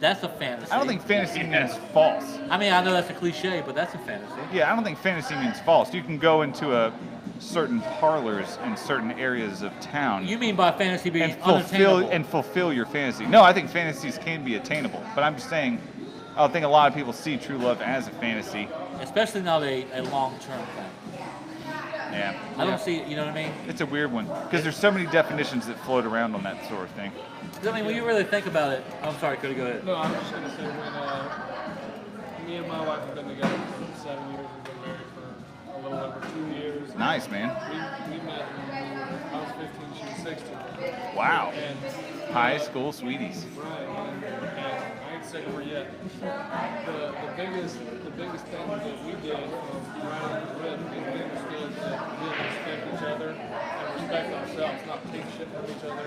that's a fantasy. I don't think fantasy means false. I mean, I know that's a cliche, but that's a fantasy. Yeah, I don't think fantasy means false. You can go into certain parlors in certain areas of town You mean by fantasy being and unattainable? fulfill your fantasy. No, I think fantasies can be attainable, but I'm just saying, I don't think a lot of people see true love as a fantasy. Especially not a long-term thing. Yeah, I don't see, you know what I mean? it's a weird one because there's so many definitions that float around on that sort of thing. 'Cause, I mean, when you really think about it, I'm sorry, Cody, go ahead. No, I'm just gonna say when me and my wife have been together for 7 years. We've been married for a little over 2 years. Nice, man. We met when I was 15, she was 16. Wow. And High school sweeties. right, and I ain't sick of her yet. The biggest thing that we did from right off the rip is we understood that we had to respect each other and respect ourselves, not take shit from each other,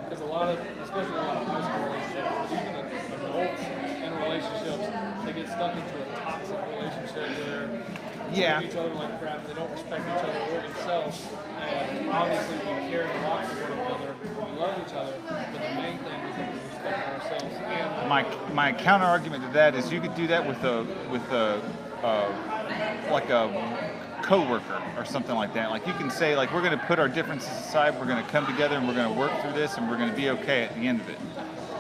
because especially a lot of high school relationships, but even adults in relationships, they get stuck into a toxic relationship where they Yeah. treat each other like crap, they don't respect each other or themselves, and obviously we care a lot for one another, we love each other, but the main thing is that we respect ourselves and My counter argument to that is you could do that with a coworker or something like that. Like you can say like we're going to put our differences aside, we're going to come together and we're going to work through this and we're going to be okay at the end of it.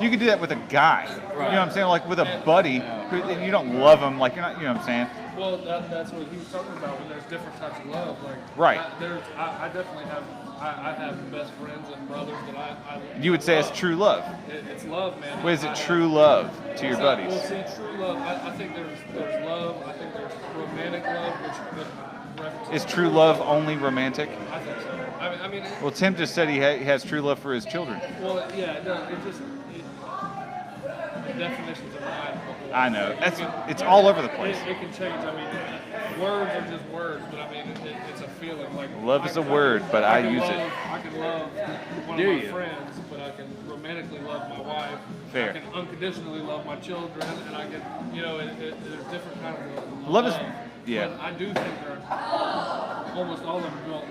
You can do that with a guy. You know what I'm saying? Like with a buddy who and you don't love him, like you're not. You know what I'm saying? well, that's what he was talking about when there's different types of love. Like, Right. I definitely have, I have best friends and brothers that I You would say it's love. true love. It's love, man. What is it? True love to your buddies? Well, see, true love. I think there's love. I think there's romantic love, which Is true love only romantic? I think so. I mean, Well, Tim just said he has true love for his children. well, yeah, no, it just. definitions of life. I know. It's all over the place. It can change. I mean, words are just words, but I mean, it's a feeling. Like Love is a word, but I can use love, it. I can love one Do of my you? friends, but I can romantically love my wife. Fair. I can unconditionally love my children, and I can, there's different kinds of Love is- yeah. But I do think they're almost all of them built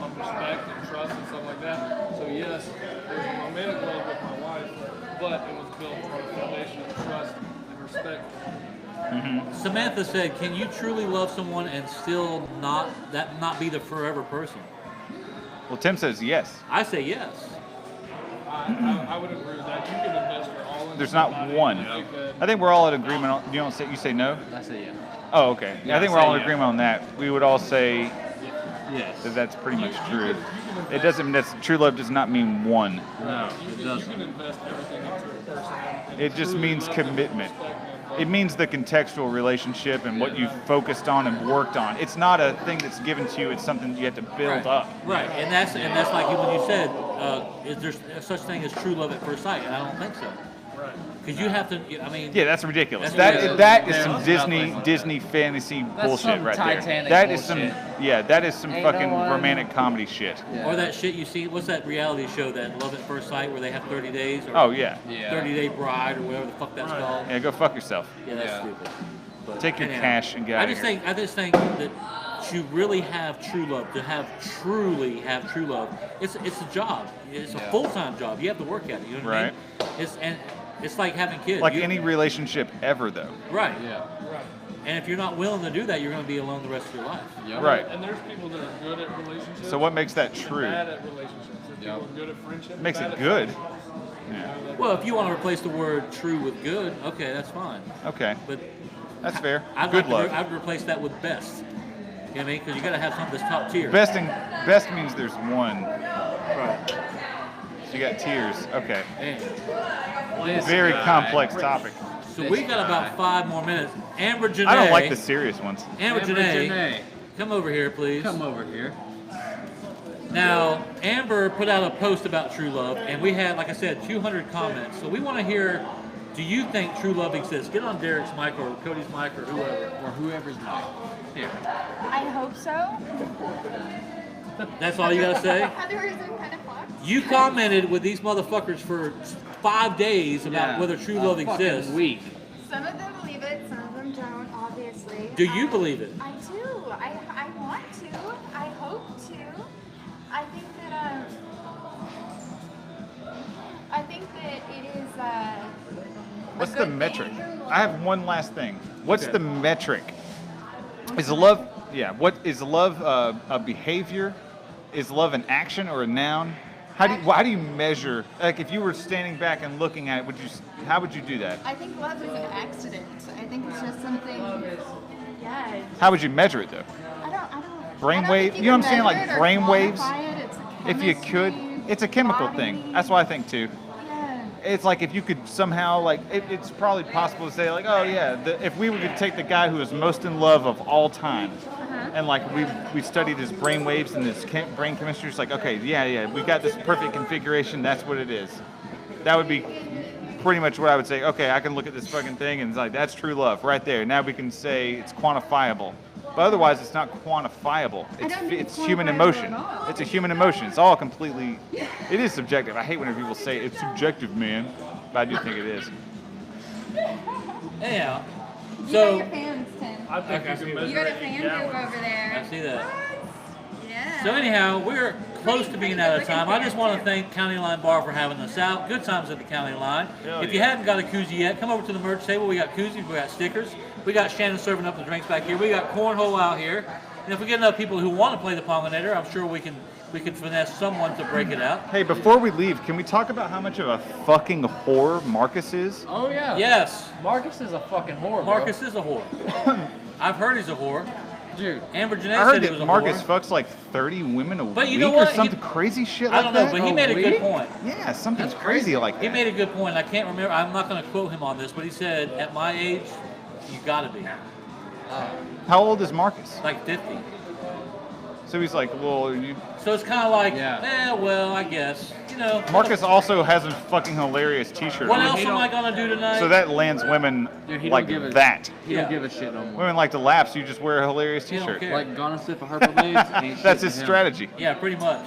on respect and trust and stuff like that. So yes, there's a romantic love with my wife, but it was built on a foundation of trust and respect. Samantha said, "Can you truly love someone and still not be the forever person?" Well, Tim says yes. I say yes. I would agree with that. You can invest your all in There's not somebody, one. and if it I think we're all in agreement on. You say no? I say yeah. Oh, okay. Yeah, I think I we're all say in yeah. agreement on that. We would all say Yes. that that's pretty much true. It doesn't. That's true love does not mean one. No, You it can doesn't. invest everything into a person. and It just truly means love them, commitment. respect them, It means the contextual relationship and what you've focused on and worked on. It's not a thing that's given to you. It's something you have to build up. Right, and that's like when you said, is there such thing as true love at first sight? And I don't think so. Right. Because you have to. I mean, Yeah, that's ridiculous. That's That ridiculous. is some Yeah, Disney that's Disney fantasy bullshit some right there. Titanic That is some bullshit. that is some Ain't fucking no one- romantic comedy shit. Or that shit you see. What's that reality show, that Love at First Sight, where they have 30 days? Or Oh yeah. 30-day bride, or whatever the fuck that's called. Yeah, go fuck yourself. Yeah, that's Yeah. stupid. But Take your anyhow, cash and get out of here. I just think that to really have true love, truly have true love, it's a job. It's a full-time job. You have to work at it. You know what I mean? It's like having kids. Like You- any relationship ever though. Right. Yeah. Right. And if you're not willing to do that, you're going to be alone the rest of your life. Yep. Right. And there's people that are good at relationships. So what makes that and true? bad at relationships. There's people who are good at friendship. Makes bad it at good. friendships. Yeah. Well, if you want to replace the word true with good, okay, that's fine. Okay. But That's fair. I'd Good like love. I'd replace that with best. You know what I mean? Because you got to have something that's top tier. Best means there's one. Right. So you got tiers. Okay. And Very complex topic. so we got about 5 more minutes. Amber Janae. I don't like the serious ones. Amber Janae, come over here, please. Come over here. Now, Amber put out a post about true love, and we had, like I said, 200 comments. So we want to hear, do you think true love exists? Get on Derek's mic or Cody's mic or whoever. Or whoever's mic. Here. I hope so. That's all you got to say? Otherwise, I'm kind of fucked. You commented with these motherfuckers for 5 days about whether true love exists. Week. Some of them believe it, some of them don't, obviously. Do you believe it? I do. I want to. I hope to. I think that it is. What's a the good metric? thing. I have one last thing. What's Okay. the metric? Is love? Yeah. What is love? A behavior? Is love an action or a noun? How do you measure? Like, if you were standing back and looking at it, how would you do that? I think love is an accident. I think it's just something. Yeah. How would you measure it though? I don't. Brain I don't wave- think you know what I'm saying, can like measure it or brain waves? quantify it. It's If you could, chemistry, it's a chemical body. thing. That's what I think too. Yeah. It's like if you could somehow, like, it's probably possible to say, like, oh yeah, if we could take the guy who is most in love of all time, and like we studied his brain waves and his brain chemistry, it's like, okay, yeah, we got this perfect configuration. That's what it is. That would be pretty much what I would say. Okay, I can look at this fucking thing and it's like, that's true love right there. Now we can say it's quantifiable. But otherwise, it's not quantifiable. I don't think It's it's human quantifiable emotion. at all. It's a human emotion. It's all completely. It is subjective. I hate whenever people say it's subjective, man. But I do think it is. Anyhow, You so got your fans, Tim. I think Okay. you can You measure got a it in fan gallons. group over I there. see that. Yeah. So anyhow, we're close to being out of Pretty time. I just want to good-looking thank County Line Bar for having us out. Good times at the County Line. Hell If you yeah. haven't got a koozie yet, come over to the merch table. We got koozies, we got stickers. We got Shannon serving up the drinks back here. We got cornhole out here. And if we get enough people who want to play the Ponginator, I'm sure we can finesse someone to break it out. Hey, before we leave, can we talk about how much of a fucking whore Marcus is? Oh yeah. Yes, Marcus is a fucking whore. Marcus is a whore. I've heard he's a whore. Bro. Dude. Amber Janae I heard said he was that a Marcus whore. fucks like 30 women a But week you know or what? something crazy shit I like don't know, that. but he made a good week? point. Yeah, something That's crazy crazy. like that. He made a good point. I can't remember. I'm not going to quote him on this, but he said, "At my age, you got to be How old is Marcus? like 50." So he's like, well, So it's kind of like, Yeah. well, I guess. Marcus also has a fucking hilarious T-shirt. What on. else am I gonna do tonight? So that lands women Dude, he like don't give a, that. He Yeah. don't give a shit no more. Women like to laugh, so you just wear a hilarious He don't T-shirt. care. Like gonna sip a Herba Blades. ain't shit That's to his him. strategy. Yeah, pretty much.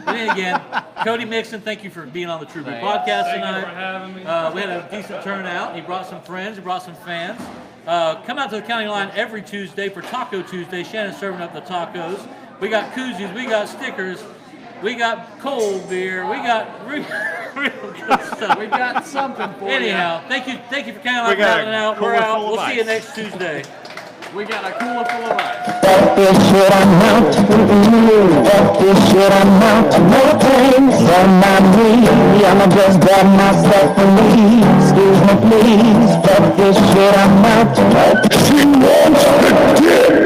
But then again, Cody Mixon, thank you for being on the True Brew Thanks. podcast Thank you tonight. for having me. We had a decent turnout. He brought some friends. He brought some fans. Come out to the county line every Tuesday for Taco Tuesday. Shannon's serving up the tacos. We got koozies. We got stickers. We got cold beer. We got real good stuff. We got something for Anyhow, thank you for coming out We and got a having out. We're cooler out. full of We'll see you ice. next Tuesday. you. We got a cooler full of ice. Fuck this shit, I'm out. Fuck this shit, I'm out. No thanks on my knee. I'ma just grab my stuff and leave. Excuse me, please. Fuck this shit, I'm out. She wants to get